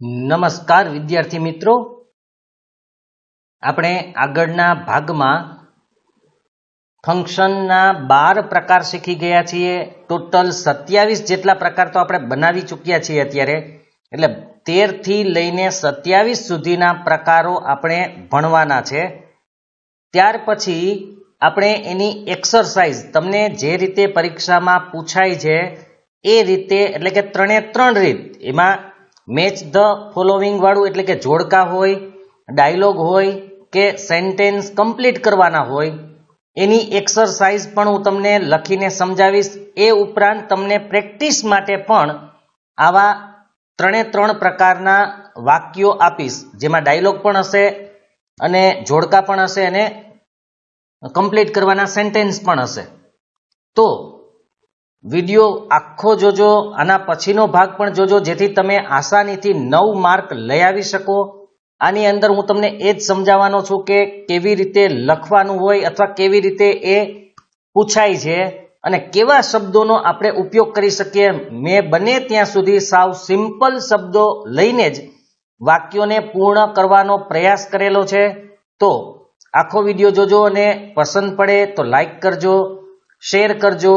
નમસ્કાર વિદ્યાર્થી મિત્રો, આપણે આગળના ભાગમાં ફંક્શનના 12 પ્રકાર શીખી ગયા છીએ. ટોટલ 27 જેટલા પ્રકાર તો આપણે બનાવી ચૂક્યા છીએ અત્યારે. એટલે 13 થી લઈને 27 સુધીના પ્રકારો આપણે ભણવાના છે. ત્યાર પછી આપણે એની એક્સરસાઇઝ તમને જે રીતે પરીક્ષામાં પૂછાય છે એ રીતે, એટલે કે 3 રીત, એમાં મેચ ધ ફોલોવિંગ વાળું એટલે કે જોડકા હોય, ડાયલોગ હોય કે સેન્ટેન્સ કમ્પ્લીટ કરવાના હોય, એની એક્સરસાઇઝ પણ હું તમને લખીને સમજાવીશ. એ ઉપરાંત તમને પ્રેક્ટિસ માટે પણ આવા 3 પ્રકારના વાક્યો આપીશ, જેમાં ડાયલોગ પણ હશે અને જોડકા પણ હશે અને કમ્પ્લીટ કરવાના સેન્ટેન્સ પણ હશે. તો વિડીયો આખો જોજો, આના પછીનો ભાગ પણ જોજો, જેથી તમે આસાનીથી 9 માર્ક લઈ આવી શકો. આની અંદર હું તમને એ જ સમજાવવાનો છું કે કેવી રીતે લખવાનું હોય અથવા કેવી રીતે એ પૂછાય છે અને કેવા શબ્દોનો આપણે ઉપયોગ કરી શકીએ. મેં બને ત્યાં સુધી સાવ સિમ્પલ શબ્દો લઈને જ વાક્યોને પૂર્ણ કરવાનો પ્રયાસ કરેલો છે. તો આખો વિડીયો જોજો અને પસંદ પડે તો લાઈક કરજો, શેર કરજો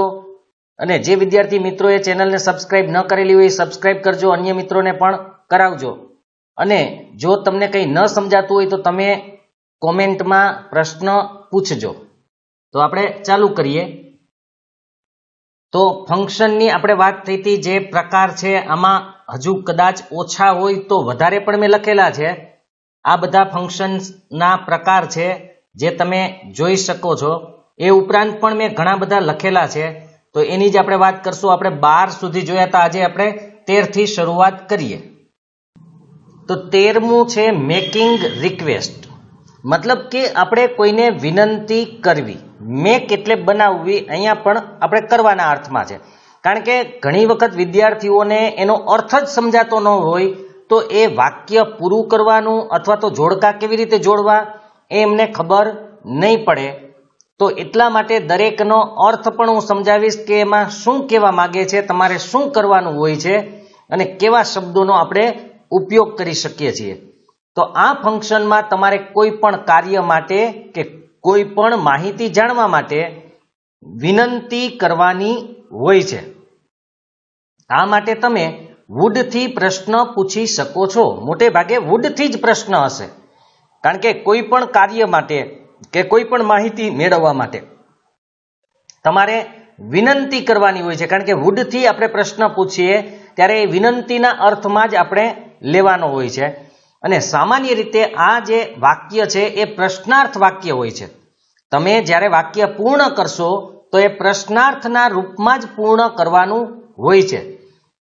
અને જે વિદ્યાર્થી મિત્રોએ ચેનલને સબસ્ક્રાઇબ ન કરેલી હોય સબસ્ક્રાઇબ કરજો, અન્ય મિત્રોને પણ કરાવજો. અને જો તમને કંઈ ન સમજાતું હોય તો તમે કોમેન્ટમાં પ્રશ્ન પૂછજો. તો આપણે ચાલુ કરીએ. તો ફંક્શનની આપણે વાત થઈ હતી, જે પ્રકાર છે આમાં હજુ કદાચ ઓછા હોય તો વધારે પણ મેં લખેલા છે. આ બધા ફંક્શન્સના પ્રકાર છે જે તમે જોઈ શકો છો. એ ઉપરાંત પણ મેં ઘણા બધા લખેલા છે, તો એની જ આપણે વાત કરશું. આપણે 12 સુધી જોયા હતા, આજે આપણે 13 થી શરૂઆત કરીએ. તો 13મું છે મેકિંગ રિક્વેસ્ટ. મતલબ કે આપણે કોઈને વિનંતી કરવી. મેક એટલે બનાવવી, અહીંયા પણ આપણે કરવાના અર્થમાં છે. કારણ કે ઘણી વખત વિદ્યાર્થીઓને એનો અર્થ જ સમજાતો ન હોય, તો એ વાક્ય પૂરું કરવાનું અથવા તો જોડકા કેવી રીતે જોડવા એ એમને ખબર નહીં પડે. તો એટલા માટે દરેકનો અર્થ પણ હું સમજાવીશ કે એમાં શું કહેવા માંગે છે, તમારે શું કરવાનું હોય છે અને કેવા શબ્દોનો આપણે ઉપયોગ કરી શકીએ છીએ. તો આ ફંક્શનમાં તમારે કોઈ પણ કાર્ય માટે કે કોઈ પણ માહિતી જાણવા માટે વિનંતી કરવાની હોય છે. આ માટે તમે વુડથી પ્રશ્ન પૂછી શકો છો. મોટે ભાગે વુડથી જ પ્રશ્ન હશે, કારણ કે કોઈ પણ કાર્ય માટે કે કોઈ પણ માહિતી મેળવવા માટે તમારે વિનંતી કરવાની હોય છે. કારણ કે વુડથી આપણે પ્રશ્ન પૂછીએ ત્યારે એ વિનંતીના અર્થમાં જ આપણે લેવાનો હોય છે. અને સામાન્ય રીતે આ જે વાક્ય છે એ પ્રશ્નાર્થ વાક્ય હોય છે. તમે જ્યારે વાક્ય પૂર્ણ કરશો તો એ પ્રશ્નાર્થના રૂપમાં જ પૂર્ણ કરવાનું હોય છે.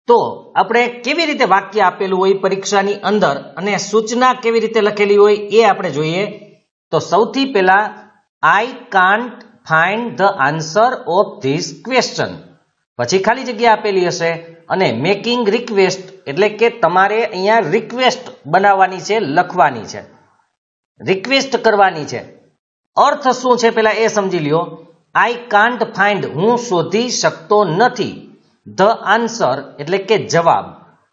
તો આપણે કેવી રીતે વાક્ય આપેલું હોય પરીક્ષાની અંદર અને સૂચના કેવી રીતે લખેલી હોય એ આપણે જોઈએ. તો સૌથી પહેલા I can't find the answer of this question, પછી ખાલી જગ્યા આપેલી હશે અને મેકિંગ રિક્વેસ્ટ એટલે કે તમારે અહીંયા રિક્વેસ્ટ બનાવવાની છે, લખવાની છે, રિક્વેસ્ટ કરવાની છે. અર્થ શું છે પહેલા એ સમજી લ્યો. આઈ કાન્ટ ફાઇન્ડ, હું શોધી શકતો નથી, ધ આન્સર એટલે કે જવાબ,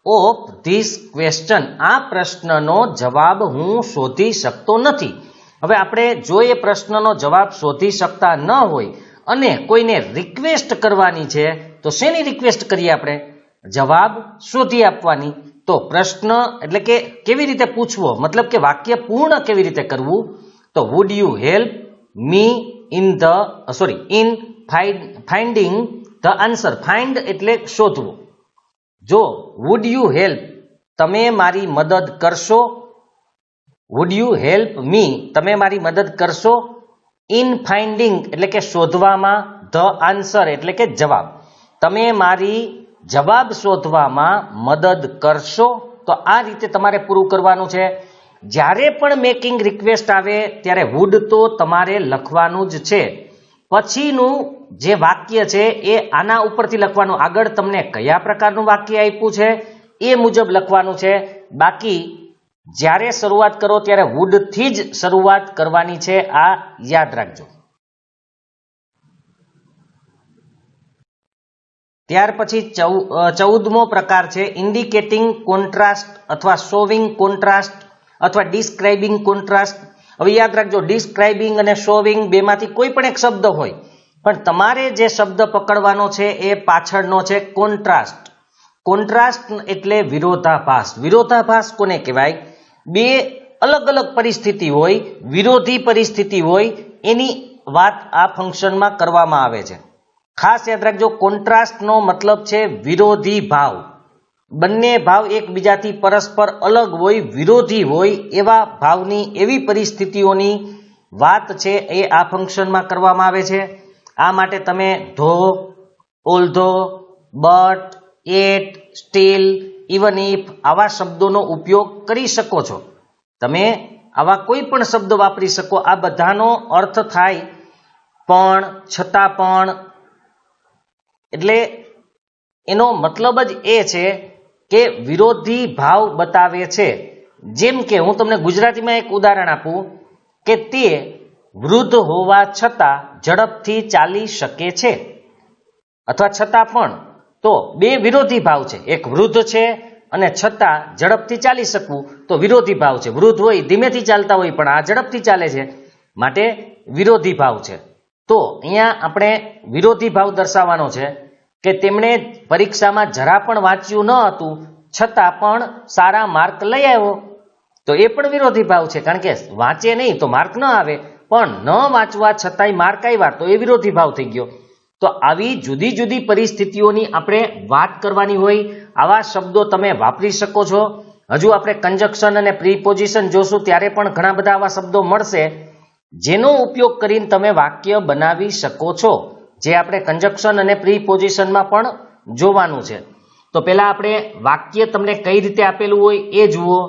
ઓફ ધીસ ક્વેશ્ચન, આ પ્રશ્નનો જવાબ હું શોધી શકતો નથી. હવે આપણે જો એ પ્રશ્નનો જવાબ શોધી શકતા ન હોય અને કોઈને રિક્વેસ્ટ કરવાની છે તો શેની રિક્વેસ્ટ કરીએ આપણે? જવાબ શોધી આપવાની. તો પ્રશ્ન એટલે કે કેવી રીતે પૂછવો, મતલબ કે વાક્ય પૂર્ણ કેવી રીતે કરવું? તો would you help me in finding the answer. Find એટલે શોધવું. જો વુડ યુ હેલ્પ, તમે મારી મદદ કરશો, વુડ યુ હેલ્પ મી, તમે મારી મદદ કરશો, ઇન ફાઇન્ડિંગ એટલે કે શોધવામાં, ધ આન્સર એટલે કે જવાબ, તમે મારી જવાબ શોધવામાં મદદ કરશો. તો આ રીતે તમારે પૂરું કરવાનું છે. જ્યારે પણ મેકિંગ રિક્વેસ્ટ આવે ત્યારે વુડ તો તમારે લખવાનું જ છે. પછીનું જે વાક્ય છે એ આના ઉપરથી લખવાનું. આગળ તમને કયા પ્રકારનું વાક્ય આપ્યું છે એ મુજબ લખવાનું છે. બાકી જ્યારે શરૂઆત કરો ત્યારે વુડથી જ શરૂઆત કરવાની છે, આ યાદ રાખજો. ત્યાર પછી 14મો પ્રકાર છે ઇન્ડિકેટિંગ કોન્ટ્રાસ્ટ અથવા શોવિંગ કોન્ટ્રાસ્ટ અથવા ડિસ્ક્રાઇબિંગ કોન્ટ્રાસ્ટ. હવે યાદ રાખજો, ડિસ્ક્રાઇબિંગ અને શોવિંગ બેમાંથી કોઈ પણ એક શબ્દ હોય, પણ તમારે જે શબ્દ પકડવાનો છે એ પાછળનો છે કોન્ટ્રાસ્ટ. કોન્ટ્રાસ્ટ એટલે વિરોધાભાસ. વિરોધાભાસ કોને કહેવાય? બે અલગ અલગ પરિસ્થિતિ હોય, વિરોધી પરિસ્થિતિ હોય, એની વાત આ ફંક્શનમાં કરવામાં આવે છે. ખાસ યાદ રાખજો, કોન્ટ્રાસ્ટનો મતલબ છે વિરોધી ભાવ. બંને ભાવ એકબીજાથી પરસ્પર અલગ હોય, વિરોધી હોય, એવા ભાવની એવી પરિસ્થિતિઓની વાત છે એ આ ફંક્શનમાં કરવામાં આવે છે. આ માટે તમે though, although, but, at, still, even if આવા શબ્દોનો ઉપયોગ કરી શકો છો. તમે આવા કોઈ પણ શબ્દ વાપરી શકો. આ બધાનો અર્થ થાય પણ, છતાં પણ. એટલે એનો મતલબ જ એ છે કે વિરોધી ભાવ બતાવે છે. જેમ કે હું તમને ગુજરાતીમાં એક ઉદાહરણ આપું કે તે વૃદ્ધ હોવા છતાં ઝડપથી ચાલી શકે છે, અથવા છતાં પણ. તો બે વિરોધી ભાવ છે. એક વૃદ્ધ છે અને છતાં ઝડપથી ચાલી શકવું, તો વિરોધી ભાવ છે. વૃદ્ધ હોય ધીમેથી ચાલતા હોય, પણ આ ઝડપથી ચાલે છે, માટે વિરોધી ભાવ છે. તો અહીંયા આપણે વિરોધી ભાવ દર્શાવવાનો છે કે તેમણે પરીક્ષામાં જરા પણ વાંચ્યું ન હતું, છતાં પણ સારા માર્ક લઈ આવ્યો. તો એ પણ વિરોધી ભાવ છે, કારણ કે વાંચે નહીં તો માર્ક ન આવે, પણ ન વાંચવા છતાંય માર્ક આવ્યા, તો એ વિરોધી ભાવ થઈ ગયો. તો આવી જુદી જુદી પરિસ્થિતિઓની આપણે વાત કરવાની હોય. આવા શબ્દો તમે વાપરી શકો છો. હજુ આપણે કંજક્શન અને પ્રીપોઝિશન જોશું, ત્યારે પણ ઘણા બધા આવા શબ્દો મળશે, જેનો ઉપયોગ કરીને તમે વાક્ય બનાવી શકો છો, જે આપણે કંજક્શન અને પ્રીપોઝિશનમાં પણ જોવાનું છે. તો પહેલા આપણે વાક્ય તમને કઈ રીતે આપેલું હોય એ જુઓ.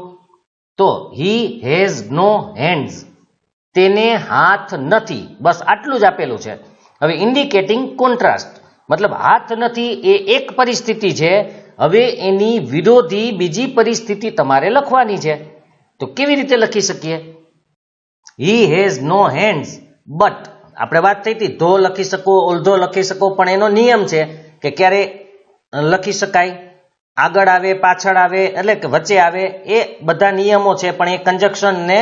તો હી હેઝ નો હેન્ડ્સ, તેને હાથ નથી, બસ આટલું જ આપેલું છે. હવે ઇન્ડિકેટિંગ કોન્ટ્રાસ્ટ મતલબ હાથ નથી એ એક પરિસ્થિતિ છે, હવે એની વિરોધી બીજી પરિસ્થિતિ તમારે લખવાની છે. તો કેવી રીતે લખી શકીએ? He has no hands but, આપણે વાત થઈ હતી ધો લખી શકો, ઓલ્ધો લખી શકો, પણ એનો નિયમ છે કે ક્યારે લખી શકાય, આગળ આવે, પાછળ આવે, એટલે કે વચ્ચે આવે, એ બધા નિયમો છે. પણ એ કંજક્શન ને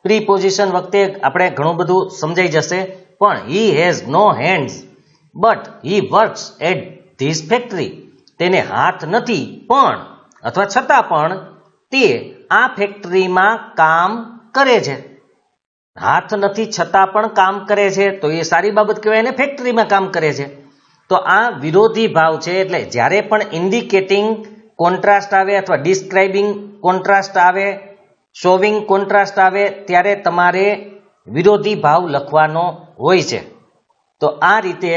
પ્રીપોઝિશન વખતે આપણે ઘણું બધું સમજાઈ જશે. પણ he has no hands but he works at this factory, તેને હાથ નથી પણ અથવા છતાં પણ તે આ ફેક્ટરીમાં કામ કરે છે. હાથ નથી છતાં પણ કામ કરે છે, તો એ સારી બાબત કહેવાય, એને ફેક્ટરીમાં કામ કરે છે. તો આ વિરોધી ભાવ છે. એટલે જ્યારે પણ ઇન્ડિકેટિંગ કોન્ટ્રાસ્ટ આવે અથવા ડિસ્ક્રાઇબિંગ કોન્ટ્રાસ્ટ આવે, શોવિંગ કોન્ટ્રાસ્ટ આવે, ત્યારે તમારે વિરોધી ભાવ લખવાનો હોય છે. તો આ રીતે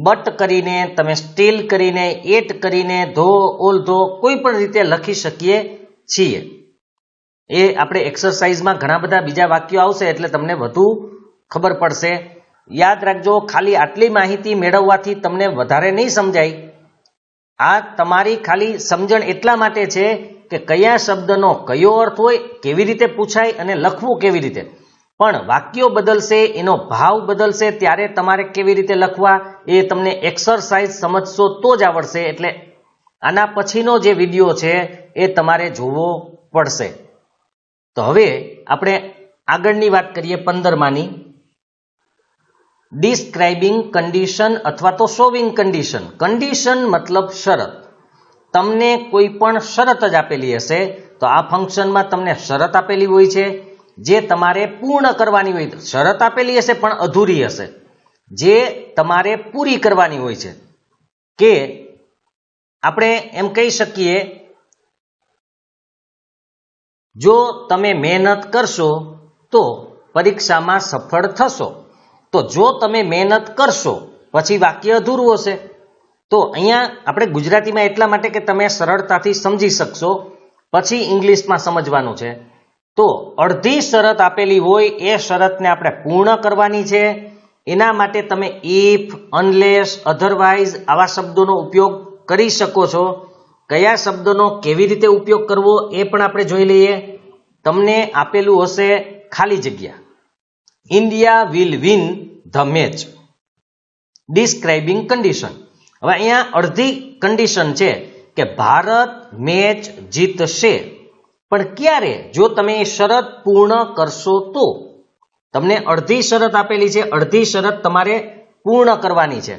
બટ કરીને, તમે સ્ટીલ કરીને, એટ કરીને, ધો, ઓલ્ધો, કોઈ પણ રીતે લખી શકીએ છીએ. એ આપણે એક્સરસાઇઝમાં ઘણા બધા બીજા વાક્યો આવશે, એટલે તમને વધુ ખબર પડશે. યાદ રાખજો, ખાલી આટલી માહિતી મેળવવાથી તમને વધારે નહીં સમજાય. આ તમારી ખાલી સમજણ એટલા માટે છે કે કયા શબ્દનો કયો અર્થ હોય, કેવી રીતે પૂછાય અને લખવું કેવી રીતે. પણ વાક્યો બદલશે, એનો ભાવ બદલશે, ત્યારે તમારે કેવી રીતે લખવા એ તમને એક્સરસાઇઝ સમજશો તો જ આવડશે. એટલે આના પછીનો જે વિડીયો છે એ તમારે જોવો પડશે. તો હવે આપણે આગળની વાત કરીએ 15માની, ડિસ્ક્રાઇબિંગ કન્ડિશન અથવા તો શોવિંગ કન્ડિશન. કન્ડિશન મતલબ શરત. તમને કોઈ પણ શરત જ આપેલી હશે, તો આ ફંક્શનમાં તમને શરત આપેલી હોય છે, જે તમારે પૂર્ણ કરવાની હોય. શરત આપેલી હશે પણ અધૂરી હશે, જે તમારે પૂરી કરવાની હોય છે. કે આપણે એમ કહી શકીએ, જો તમે મહેનત કરશો તો પરીક્ષામાં સફળ થશો. તો જો તમે મહેનત કરશો, પછી વાક્ય અધૂરું હશે. તો અહીંયા આપણે ગુજરાતીમાં એટલા માટે કે તમે સરળતાથી સમજી શકશો, પછી ઇંગ્લિશમાં સમજવાનું છે. તો અડધી શરત આપેલી હોય, એ શરતને આપણે પૂર્ણ કરવાની છે. એના માટે તમે ઇફ, અનલેસ, અધરવાઇઝ આવા શબ્દોનો ઉપયોગ કરી શકો છો. કયા શબ્દનો કેવી રીતે ઉપયોગ કરવો એ પણ આપણે જોઈ લઈએ. તમને આપેલું હશે ખાલી જગ્યા, India will win the match, describing condition. હવે અહીંયા અડધી કન્ડિશન છે કે ભારત મેચ જીતશે, પણ ક્યારે? જો તમે એ શરત પૂર્ણ કરશો તો. તમને અડધી શરત આપેલી છે, અડધી શરત તમારે પૂર્ણ કરવાની છે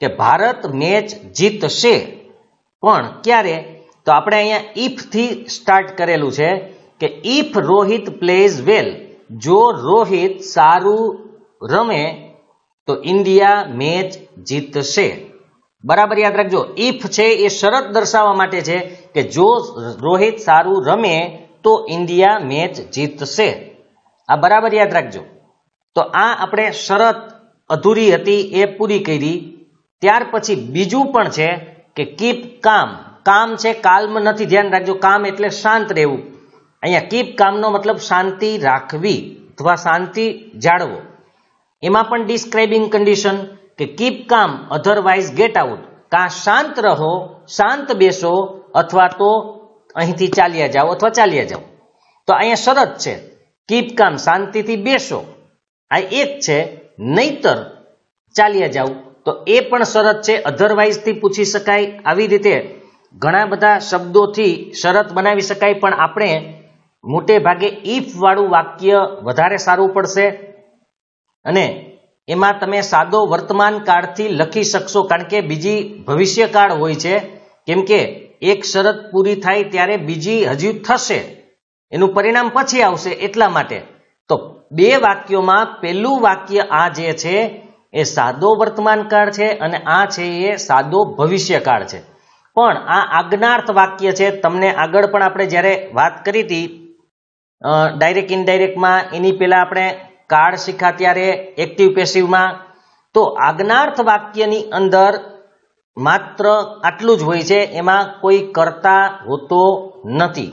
કે ભારત મેચ જીતશે, પણ ક્યારે? તો આપણે અહીંયા ઇફ થી સ્ટાર્ટ કરેલું છે કે ઇફ રોહિત પ્લેઝ વેલ, જો રોહિત સારું રમે તો ઇન્ડિયા મેચ જીતશે. બરાબર યાદ રાખજો, ઇફ છે એ શરત દર્શાવવા માટે છે કે જો રોહિત સારું રમે તો ઇન્ડિયા મેચ જીતશે. આ બરાબર યાદ રાખજો. તો આ આપણે શરત અધૂરી હતી એ પૂરી કરી. ત્યાર પછી બીજું પણ છે કે કીપ કામ. કામ છે, કાલ્મ નથી, ધ્યાન રાખજો. કામ એટલે શાંત રહેવું. અહીંયા કીપ કામનો મતલબ શાંતિ રાખવી અથવા શાંતિ જાળવો. એમાં પણ ડિસ્ક્રાઇબિંગ કન્ડિશન કે કીપ કામ અધરવાઇઝ ગેટ આઉટ, કાં શાંત રહો, શાંત બેસો, અથવા તો અહીંથી ચાલ્યા જાઓ અથવા ચાલ્યા જાઓ. તો અહીંયા શરત છે કીપ કામ, શાંતિથી બેસો, આ એક છે, નહીતર ચાલ્યા જાઓ, તો એ પણ શરત છે. અધરવાઇઝ થી પૂછી શકાય. આવી રીતે ઘણા બધા શબ્દોથી શરત બનાવી શકાય, પણ આપણે મોટે ભાગે ઇફ વાળું વાક્ય વધારે સારું પડશે અને એમાં તમે સાદો વર્તમાન કાળથી લખી શકશો, કારણ કે બીજી ભવિષ્યકાળ હોય છે. કેમ કે એક શરત પૂરી થાય ત્યારે બીજી હજુ થશે, એનું પરિણામ પછી આવશે, એટલા માટે. તો બે વાક્યોમાં પહેલું વાક્ય આ જે છે એ સાદો વર્તમાન કાળ છે અને આ છે એ સાદો ભવિષ્યકાળ છે. પણ આ આજ્ઞાર્થ વાક્ય છે. તમને આગળ પણ આપણે જ્યારે વાત કરી હતી ડાયરેક્ટ ઇનડાયરેક્ટમાં, એની પહેલા આપણે કાળ શીખ્યા ત્યારે એક્ટિવ પેસિવમાં, તો આજ્ઞાર્થ વાક્યની અંદર માત્ર આટલું જ હોય છે, એમાં કોઈ કર્તા હોતો નથી.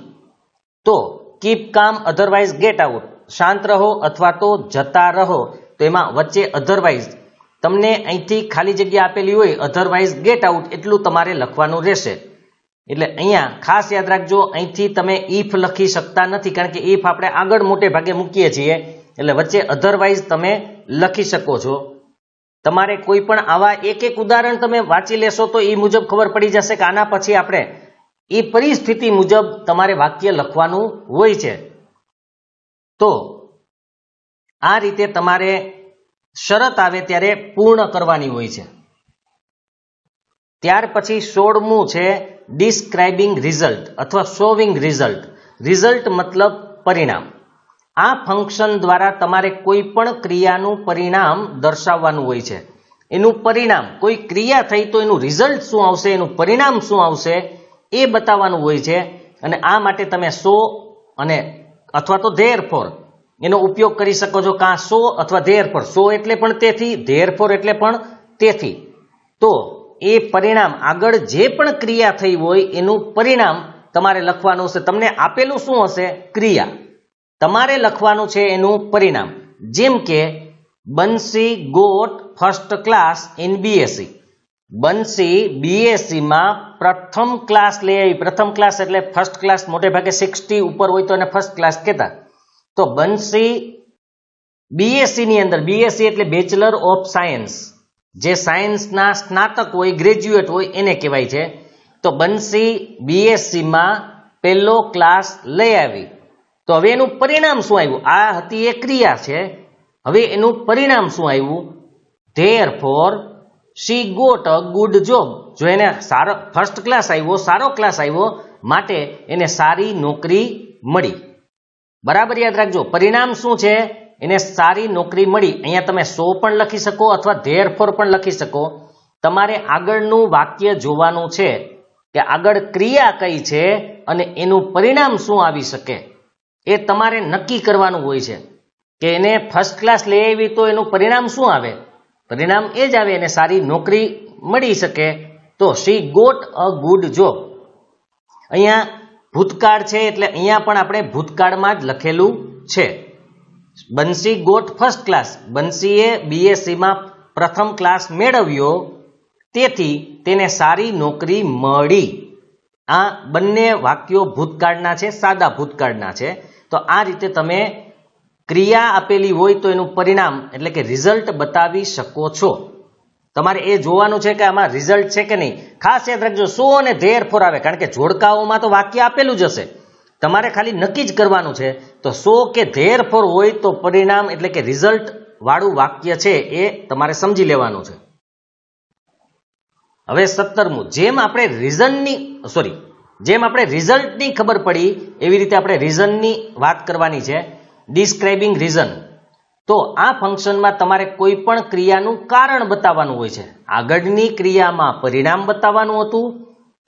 તો કીપ કામ અધરવાઇઝ ગેટ આઉટ, શાંત રહો અથવા તો જતા રહો, તો એમાં વચ્ચે અધરવાઇઝ તમને અહીંથી ખાલી જગ્યા આપેલી હોય, અધરવાઇઝ ગેટ આઉટ એટલું તમારે લખવાનું રહેશે. એટલે અહીંયા ખાસ યાદ રાખજો, અહીંથી તમે ઇફ લખી શકતા નથી, કારણ કે ઇફ આપણે આગળ મોટે ભાગે મૂકીએ છીએ, એટલે વચ્ચે અધરવાઇઝ તમે લખી શકો છો. તમારે કોઈ પણ આવા એક એક ઉદાહરણ તમે વાંચી લેશો તો એ મુજબ ખબર પડી જશે કે આના પછી આપણે એ પરિસ્થિતિ મુજબ તમારે વાક્ય લખવાનું હોય છે. તો આ રીતે તમારે શરત આવે ત્યારે પૂર્ણ કરવાની હોય છે. ત્યાર પછી 16મું છે ડિસ્ક્રાઇબિંગ રિઝલ્ટ અથવા શોવિંગ રિઝલ્ટ. રિઝલ્ટ મતલબ પરિણામ. આ ફંક્શન દ્વારા તમારે કોઈ પણ ક્રિયાનું પરિણામ દર્શાવવાનું હોય છે. એનું પરિણામ, કોઈ ક્રિયા થઈ તો એનું રિઝલ્ટ શું આવશે, એનું પરિણામ શું આવશે એ બતાવવાનું હોય છે. અને આ માટે તમે સો અને અથવા તો ધેરફોર એનો ઉપયોગ કરી શકો છો, કાં સો અથવા ધેરફોર. સો એટલે પણ તેથી, ધેરફોર એટલે પણ તેથી. તો એ પરિણામ, આગળ જે પણ ક્રિયા થઈ હોય એનું પરિણામ તમારે લખવાનું હશે. તમને આપેલું શું હશે? ક્રિયા. તમારે લખવાનું છે એનું પરિણામ. જેમ કે Bansi got first class in BSc. Bansi બીએસસીમાં પ્રથમ ક્લાસ લઈ આવી. પ્રથમ ક્લાસ એટલે ફર્સ્ટ ક્લાસ, મોટે ભાગે 60 ઉપર હોય તો એને ફર્સ્ટ ક્લાસ કહેતા. તો બંસી બીએસસી ની અંદર, બીએસસી એટલે બેચલર ઓફ સાયન્સ, જે સાયન્સના સ્નાતક હોય, ગ્રેજ્યુએટ હોય એને કહેવાય છે. તો બંસી બીએસસીમાં પહેલો ક્લાસ લઈ આવી. તો હવે એનું પરિણામ શું આવ્યું? આ હતી એ ક્રિયા છે. હવે એનું પરિણામ શું આવ્યું? Therefore she got a good job. જો એને સારો ફર્સ્ટ ક્લાસ આવ્યો, સારો ક્લાસ આવ્યો, માટે એને સારી નોકરી મળી. બરાબર યાદ રાખજો, પરિણામ શું છે? એને સારી નોકરી મળી. અહીંયા તમે સો પણ લખી શકો અથવા ધેરફોર પણ લખી શકો. તમારે આગળનું વાક્ય જોવાનું છે કે આગળ ક્રિયા કઈ છે અને એનું પરિણામ શું આવી શકે, એ તમારે નક્કી કરવાનું હોય છે. કે એને ફર્સ્ટ ક્લાસ લઈ આવી તો એનું પરિણામ શું આવે? પરિણામ એ જ આવે, એને સારી નોકરી મળી શકે. તો she got a good job. અહીંયા ભૂતકાળ છે એટલે અહીંયા પણ આપણે ભૂતકાળમાં જ લખેલું છે. બંસી ગોટ ફર્સ્ટ ક્લાસ, બંસીએ બીએસસીમાં પ્રથમ ક્લાસ મેળવ્યો, તેથી તેને સારી નોકરી મળી. આ બંને વાક્યો ભૂતકાળના છે, સાદા ભૂતકાળના છે. તો આ રીતે તમે ક્રિયા આપેલી હોય તો એનું પરિણામ એટલે કે રિઝલ્ટ બતાવી શકો છો. તમારે એ જોવાનું છે કે આમાં રિઝલ્ટ છે કે નહીં. ખાસ યાદ રાખજો, સો અને ધેરફોર આવે, કારણ કે જોડકાઓમાં તો વાક્ય આપેલું જ હશે. તમારે ખાલી નક્કી જ કરવાનું છે. તો સો કે ધેરફોર હોય તો પરિણામ એટલે કે રિઝલ્ટ વાળું વાક્ય છે એ તમારે સમજી લેવાનું છે. હવે 17મું, જેમ આપણે રિઝલ્ટની ખબર પડી એવી રીતે આપણે રીઝનની વાત કરવાની છે. Describing reason. તો આ ફંક્શનમાં તમારે કોઈ પણ ક્રિયાનું કારણ બતાવવાનું હોય છે. આગળની ક્રિયામાં પરિણામ બતાવવાનું હતું,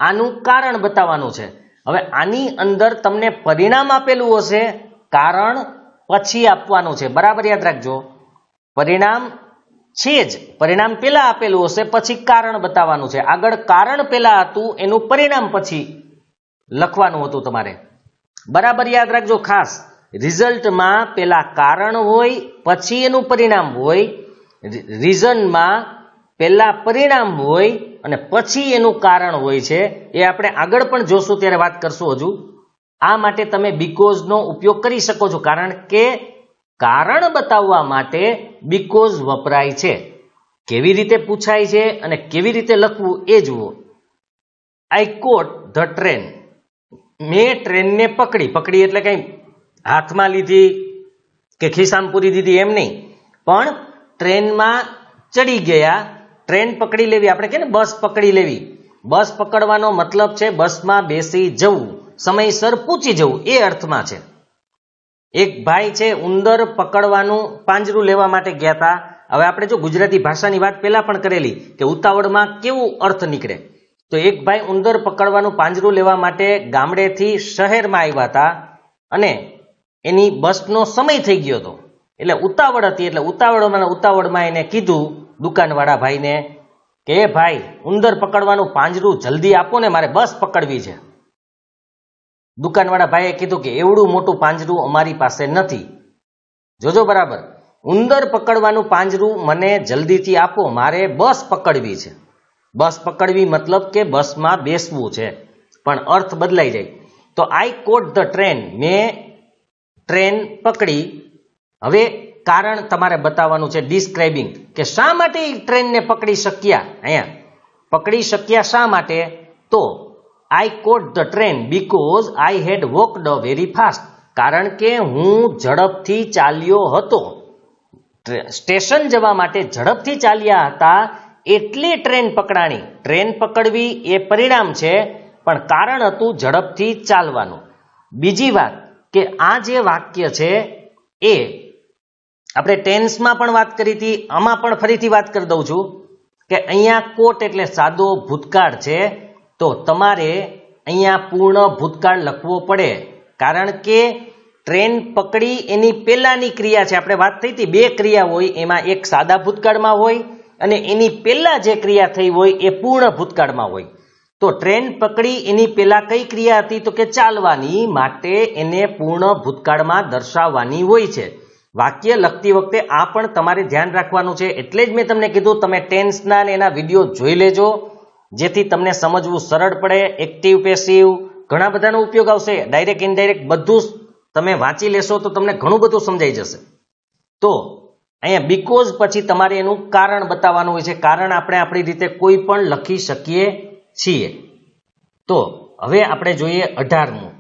આનું કારણ બતાવવાનું છે. હવે આની અંદર તમને પરિણામ આપેલું હશે, કારણ પછી આપવાનું છે. બરાબર યાદ રાખજો, પરિણામ છે જ, પરિણામ પહેલા આપેલું હશે, પછી કારણ બતાવવાનું છે. આગળ કારણ પહેલા હતું, એનું પરિણામ પછી લખવાનું હતું તમારે. બરાબર યાદ રાખજો. ખાસ રિઝલ્ટમાં પહેલા કારણ હોય, પછી એનું પરિણામ હોય. રીઝનમાં પહેલા પરિણામ હોય અને પછી એનું કારણ હોય છે. એ આપણે આગળ પણ જોશું, ત્યારે વાત કરશું હજુ. આ માટે તમે બીકોઝનો ઉપયોગ કરી શકો છો, કારણ કે કારણ બતાવવા માટે બીકોઝ વપરાય છે. કેવી રીતે પૂછાય છે અને કેવી રીતે લખવું એ જુઓ. આઈ કોટ ધ ટ્રેન. મેં ટ્રેનને પકડી એટલે કઈ હાથમાં લીધી કે ખિસ્સામાં પૂરી દીધી એમ નહીં, પણ ટ્રેનમાં ચડી ગયા. ટ્રેન પકડી લેવી, આપણે કે ને બસ પકડી લેવી. બસ પકડવાનો મતલબ છે બસમાં બેસી જવું, સમયસર પહોંચી જવું, એ અર્થમાં છે. એક ભાઈ છે ઉંદર પકડવાનું પાંજરું લેવા માટે ગયા હતા. હવે આપણે જો ગુજરાતી ભાષાની વાત પહેલા પણ કરેલી કે ઉતાવળમાં કેવું અર્થ નીકળે. તો એક ભાઈ ઉંદર પકડવાનું પાંજરું લેવા માટે ગામડેથી શહેરમાં આવ્યા હતા અને એની બસનો સમય થઈ ગયો હતો, એટલે ઉતાવળ હતી. એટલે ઉતાવળમાં એને કીધું દુકાનવાળા ભાઈને કે એ ભાઈ, ઉંદર પકડવાનું પાંજરું જલ્દી આપો ને, મારે બસ પકડવી છે. દુકાનવાળા ભાઈએ કીધું કે એવડું મોટું પાંજરું અમારી પાસે નથી. જોજો બરાબર, ઉંદર પકડવાનું પાંજરું મને જલ્દીથી આપો, મારે બસ પકડવી છે. બસ પકડવી મતલબ કે બસમાં બેસવું છે, પણ અર્થ બદલાઈ જાય. તો આઈ કોટ ધ ટ્રેન, મેં ટ્રેન પકડી. હવે કારણ તમારે બતાવવાનું છે, ડિસ્ક્રાઇબિંગ, કે શા માટે ટ્રેનને પકડી શક્યા. અહીંયા પકડી શક્યા શા માટે? તો I caught the train because I had walked very fast. કારણ કે હું ઝડપથી ચાલ્યો હતો. સ્ટેશન જવા માટે ઝડપથી ચાલ્યા હતા એટલે ટ્રેન પકડાણી. ટ્રેન પકડવી એ પરિણામ છે, પણ કારણ હતું ઝડપથી ચાલવાનું. બીજી વાત કે આ જે વાક્ય છે એ આપણે ટેન્સમાં પણ વાત કરી હતી, આમાં પણ ફરીથી વાત કરી દઉં છું કે અહીંયા કોટ એટલે સાદો ભૂતકાળ છે. તો તમારે અહીંયા પૂર્ણ ભૂતકાળ લખવો પડે, કારણ કે ટ્રેન પકડી એની પહેલાની ક્રિયા છે. આપણે વાત થઈ હતી, બે ક્રિયા હોય, એમાં એક સાદા ભૂતકાળમાં હોય અને એની પહેલા જે ક્રિયા થઈ હોય એ પૂર્ણ ભૂતકાળમાં હોય. તો ટ્રેન પકડી એની પહેલા કઈ ક્રિયા હતી? તો કે ચાલવાની, માટે એને પૂર્ણ ભૂતકાળમાં દર્શાવવાની હોય છે. વાક્ય લખતી વખતે આ પણ તમારે ધ્યાન રાખવાનું છે. એટલે જ મેં તમને કીધું તમે ટેન્સના ને એના વિડીયો જોઈ લેજો, જેથી તમને સમજવું સરળ પડે. એક્ટિવ પેસિવ ઘણા બધાનો ઉપયોગ આવશે, ડાયરેક્ટ ઇનડાયરેક્ટ બધું તમે વાંચી લેશો તો તમને ઘણું બધું સમજાઈ જશે. તો અહીંયા બીકોઝ પછી તમારે એનું કારણ બતાવવાનું હોય છે. કારણ આપણે આપણી રીતે કોઈ પણ લખી શકીએ છીએ. તો હવે આપણે જોઈએ 18મું,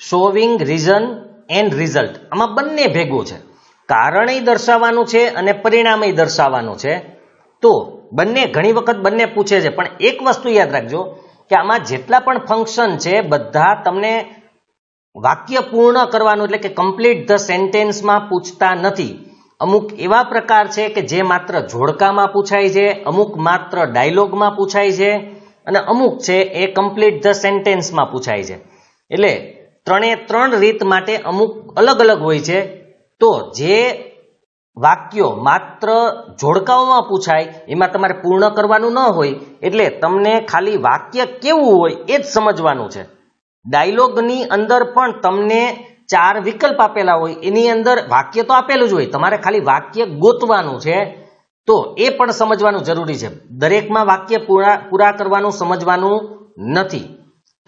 શોવિંગ રીઝન એન્ડ રિઝલ્ટ. આમાં બંને ભેગું છે, કારણય દર્શાવવાનું છે અને પરિણામય દર્શાવવાનું છે. તો બંને ઘણી વખત બંને પૂછે છે, પણ એક વસ્તુ યાદ રાખજો કે આમાં જેટલા પણ ફંક્શન છે બધા તમને વાક્ય પૂર્ણ કરવાનું એટલે કે કમ્પ્લીટ ધ સેન્ટેન્સમાં પૂછતા નથી. અમુક એવા પ્રકાર છે કે જે માત્ર જોડકામાં પૂછાય છે, અમુક માત્ર ડાયલોગમાં પૂછાય છે અને અમુક છે એ કમ્પ્લીટ ધ સેન્ટેન્સમાં પૂછાય છે. એટલે ત્રણે ત્રણ રીત માટે અમુક અલગ અલગ હોય છે. તો જે વાક્યો માત્ર જોડકાઓમાં પૂછાય એમાં તમારે પૂર્ણ કરવાનું ન હોય, એટલે તમને ખાલી વાક્ય કેવું હોય એ જ સમજવાનું છે. ડાયલોગની અંદર પણ તમને 4 વિકલ્પ આપેલા હોય, એની અંદર વાક્ય તો આપેલું જ હોય, તમારે ખાલી વાક્ય ગોતવાનું છે. તો એ પણ સમજવાનું જરૂરી છે. દરેકમાં વાક્ય પૂરા કરવાનું સમજવાનું નથી.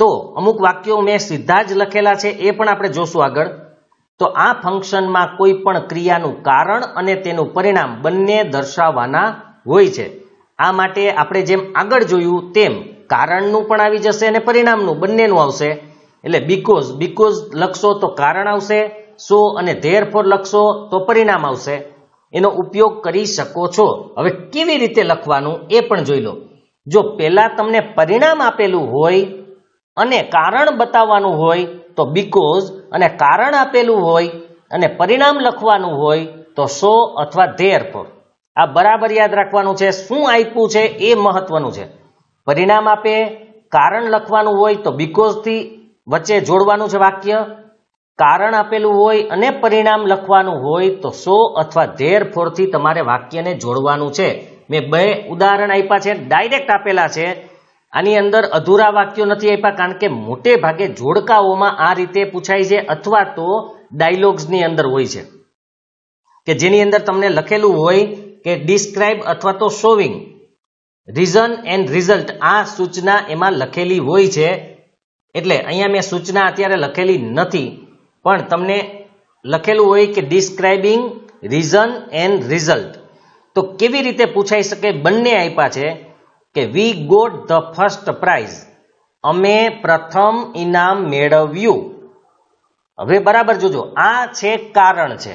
તો અમુક વાક્યો મેં સીધા જ લખેલા છે, એ પણ આપણે જોશું આગળ. તો આ ફંક્શનમાં કોઈ પણ ક્રિયાનું કારણ અને તેનું પરિણામ બંને દર્શાવવાના હોય છે. આ માટે આપણે જેમ આગળ જોયું તેમ કારણનું પણ આવી જશે અને પરિણામનું બંનેનું આવશે. એટલે બીકોઝ લખશો તો કારણ આવશે, સો અને ધેરફોર લખશો તો પરિણામ આવશે. એનો ઉપયોગ કરી શકો છો. હવે કેવી રીતે લખવાનું એ પણ જોઈ લો. જો પહેલા તમને પરિણામ આપેલું હોય અને કારણ બતાવવાનું હોય તો બીકોઝ, અને કારણ આપેલું હોય અને પરિણામ લખવાનું હોય તો સો અથવા ધેરફોર. આ બરાબર યાદ રાખવાનું છે. શું આપ્યું છે એ મહત્વનું છે. પરિણામ આપે, કારણ લખવાનું હોય તો બીકોઝથી વચ્ચે જોડવાનું છે વાક્ય. કારણ આપેલું હોય અને પરિણામ લખવાનું હોય તો સો અથવા ધેરફોરથી તમારે વાક્યને જોડવાનું છે. મેં 2 ઉદાહરણ આપ્યા છે, ડાયરેક્ટ આપેલા છે. આની અંદર અધૂરા વાક્યો નથી આપ્યા, કારણ કે મોટે ભાગે જોડકાઓમાં આ રીતે પૂછાય છે અથવા તો ડાયલોગ્સની અંદર હોય છે કે જેની અંદર તમને લખેલું હોય કે ડિસ્ક્રાઇબ અથવા તો શોવિંગ રીઝન એન્ડ રિઝલ્ટ. આ સૂચના એમાં લખેલી હોય છે. એટલે અહીંયા મેં સૂચના અત્યારે લખેલી નથી, પણ તમને લખેલું હોય કે ડિસ્ક્રાઇબિંગ રીઝન એન્ડ રિઝલ્ટ. તો કેવી રીતે પૂછાઈ શકે? બંને આપ્યા છે કે we got the first prize, અમે પ્રથમ ઇનામ મેળવ્યું. હવે બરાબર જોજો, આ છે કારણ છે.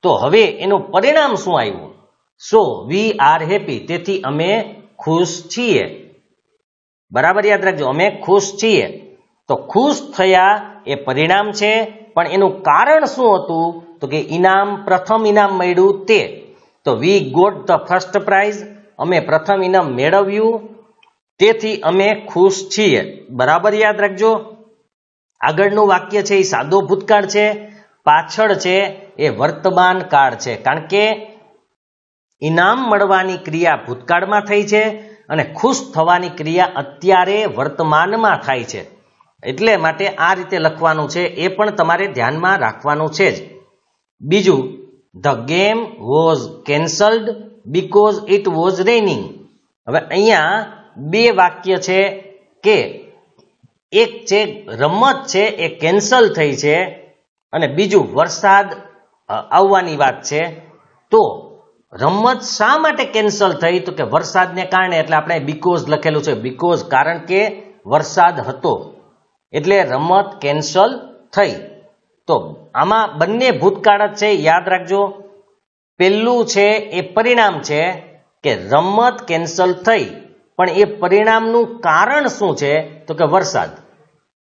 તો હવે એનું પરિણામ શું આવ્યું? સો વી આર હેપી, તેથી અમે ખુશ છીએ. બરાબર યાદ રાખજો, અમે ખુશ છીએ. તો ખુશ થયા એ પરિણામ છે, પણ એનું કારણ શું હતું? તો કે ઇનામ, પ્રથમ ઇનામ મળ્યું તે. તો we got the first prize, અમે પ્રથમ ઇનામ મેળવ્યું, તેથી અમે ખુશ છીએ. બરાબર યાદ રાખજો. આગળનું વાક્ય છે એ સાદો ભૂતકાળ છે, પાછળ છે એ વર્તમાન કાળ છે, કારણ કે ઇનામ મળવાની ક્રિયા ભૂતકાળમાં થઈ છે અને ખુશ થવાની ક્રિયા અત્યારે વર્તમાનમાં થાય છે. એટલે માટે આ રીતે લખવાનું છે, એ પણ તમારે ધ્યાનમાં રાખવાનું છે જ. બીજું, the game was cancelled because it was raining. હવે અહીંયા 2 વાક્ય છે કે એક છે રમત છે એ કેન્સલ થઈ છે અને બીજું વરસાદ આવવાની વાત છે. તો રમત શા માટે કેન્સલ થઈ? તો કે વરસાદને કારણે. એટલે આપણે બીકોઝ લખેલું છે, બીકોઝ કારણ કે વરસાદ હતો એટલે રમત કેન્સલ થઈ. તો આમાં બંને ભૂતકાળ જ છે, યાદ રાખજો. પહેલું છે એ પરિણામ છે કે રમત કેન્સલ થઈ, પણ એ પરિણામનું કારણ શું છે? તો કે વરસાદ.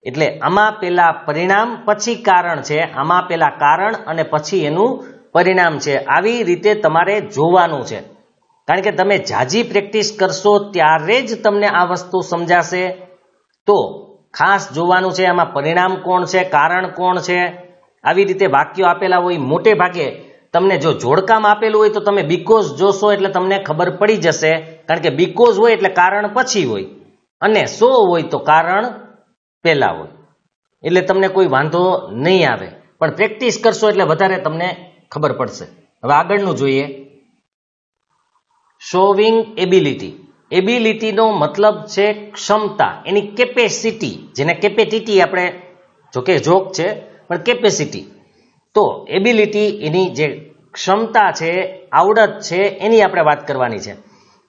એટલે આમાં પેલા પરિણામ પછી કારણ છે, આમાં પેલા કારણ અને પછી એનું પરિણામ છે. આવી રીતે તમારે જોવાનું છે, કારણ કે તમે ઝાઝી પ્રેક્ટિસ કરશો ત્યારે જ તમને આ વસ્તુ સમજાશે. તો ખાસ જોવાનું છે આમાં પરિણામ કોણ છે, કારણ કોણ છે. આવી રીતે વાક્યો આપેલા હોય, મોટે ભાગે તમને જો જોડકામ આપેલું હોય તો તમે બીકોઝ જોશો એટલે તમને ખબર પડી જશે, કારણ કે બીકોઝ હોય એટલે કારણ પછી હોય અને સો હોય તો કારણ પહેલા હોય. એટલે તમને કોઈ વાંધો નહીં આવે, પણ પ્રેક્ટિસ કરશો એટલે વધારે તમને ખબર પડશે. હવે આગળનું જોઈએ, શોવિંગ એબિલિટી. એબિલિટીનો મતલબ છે ક્ષમતા, એની કેપેસિટી, જેને કેપેસિટી આપણે જોકે જોક છે પણ કેપેસિટી. તો એબિલિટી એની જે ક્ષમતા છે, આવડત છે, એની આપણે વાત કરવાની છે.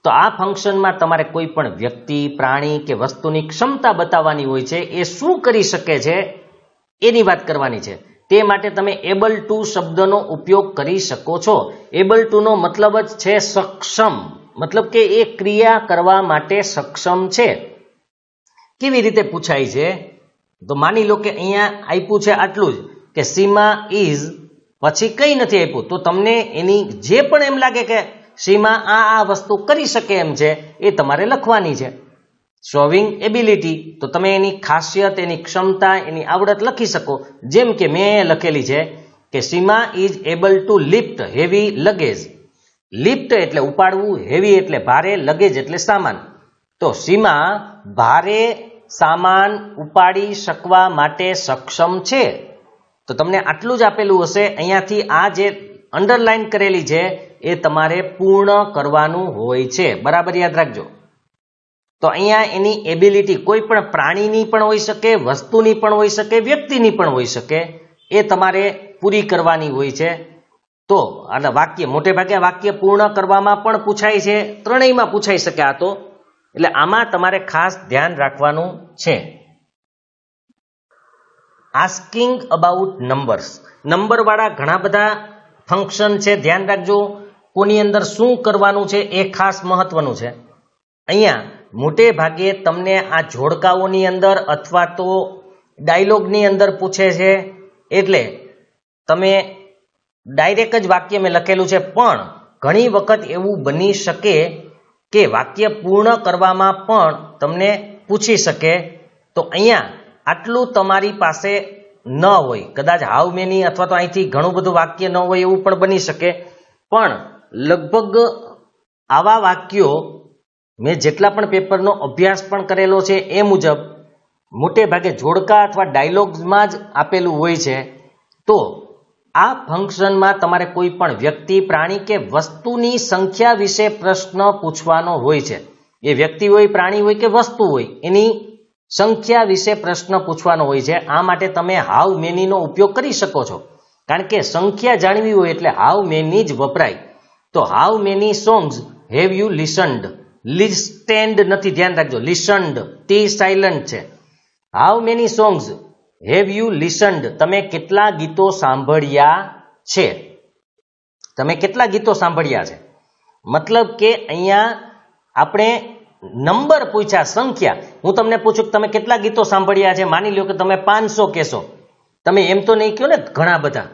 તો આ ફંક્શનમાં તમારે કોઈ પણ વ્યક્તિ, પ્રાણી કે વસ્તુની ક્ષમતા બતાવવાની હોય છે, એ શું કરી શકે છે એની વાત કરવાની છે. તે માટે તમે એબલ ટુ શબ્દનો ઉપયોગ કરી શકો છો. એબલ ટુનો મતલબ જ છે સક્ષમ, મતલબ કે એ ક્રિયા કરવા માટે સક્ષમ છે. કેવી રીતે પૂછાય છે? તો માની લો કે અહીંયા આપ્યું છે આટલું જ કે સીમા ઇઝ, પછી કંઈ નથી આપ્યું, તો તમને એની જે પણ એમ લાગે કે સીમા આ વસ્તુ કરી શકે એમ છે એ તમારે લખવાની છે. શોવિંગ એબિલિટી, તો તમે એની ખાસિયત, એની ક્ષમતા, એની આવડત લખી શકો. જેમ કે મેં લખેલી છે કે Seema is able to lift heavy luggage. Lift એટલે ઉપાડવું, હેવી એટલે ભારે, લગેજ એટલે સામાન. તો સીમા ભારે સામાન ઉપાડી શકવા માટે સક્ષમ છે. તો તમને આટલું જ આપેલું હશે. અહીંયાથી આ જે અંડરલાઈન કરેલી છે એ તમારે પૂર્ણ કરવાનું હોય છે. બરાબર યાદ રાખજો. તો અહીંયા એની એબિલિટી કોઈ પણ પ્રાણીની પણ હોઈ શકે, વસ્તુની પણ હોઈ શકે, વ્યક્તિની પણ હોઈ શકે. એ તમારે પૂરી કરવાની હોય છે. તો અને વાક્ય મોટે ભાગે વાક્ય પૂર્ણ કરવામાં પણ પૂછાય છે, ત્રણેયમાં પૂછાઈ શકે આ તો. એટલે આમાં તમારે ખાસ ધ્યાન રાખવાનું છે. આસ્કિંગ અબાઉટ નંબર્સ, નંબરવાળા ઘણા બધા ફંક્શન છે, ધ્યાન રાખજો. કોની અંદર શું કરવાનું છે એ ખાસ મહત્વનું છે. અહીંયા મોટે ભાગે તમને આ જોડકાઓની અંદર અથવા તો ડાયલોગની અંદર પૂછે છે, એટલે તમે ડાયરેક્ટ જ વાક્ય મેં લખેલું છે, પણ ઘણી વખત એવું બની શકે કે વાક્ય પૂર્ણ કરવામાં પણ તમને પૂછી શકે. તો અહીંયા આટલું તમારી પાસે ન હોય, કદાચ હાઉ મેની અથવા તો અહીંથી ઘણું બધું વાક્ય ન હોય એવું પણ બની શકે. પણ લગભગ આવા વાક્યો મેં જેટલા પણ પેપરનો અભ્યાસ પણ કરેલો છે એ મુજબ મોટે ભાગે જોડકા અથવા ડાયલોગ્સમાં જ આપેલું હોય છે. તો આ ફંક્શનમાં તમારે કોઈ પણ વ્યક્તિ, પ્રાણી કે વસ્તુની સંખ્યા વિશે પ્રશ્ન પૂછવાનો હોય છે. એ વ્યક્તિ હોય, પ્રાણી હોય કે વસ્તુ હોય, એની સંખ્યા વિશે પ્રશ્ન પૂછવાનો હોય છે. આ માટે તમે હાઉ મેનીનો ઉપયોગ કરી શકો છો, કારણ કે સંખ્યા જાણવી હોય એટલે હાઉ મેની જ વપરાય. તો how many songs have you listened, listened નથી, ધ્યાન રાખજો, લિસન્ડ, ટી સાયલન્ટ છે. How many songs have you listened, તમે કેટલા ગીતો સાંભળ્યા છે, તમે કેટલા ગીતો સાંભળ્યા છે. મતલબ કે અહીંયા આપણે નંબર પૂછ્યા, સંખ્યા. હું તમને પૂછું કે તમે કેટલા ગીતો સાંભળ્યા છે, માની લો કે તમે 500 કહેશો, તમે એમ તો નહીં કહો ને ઘણા બધા.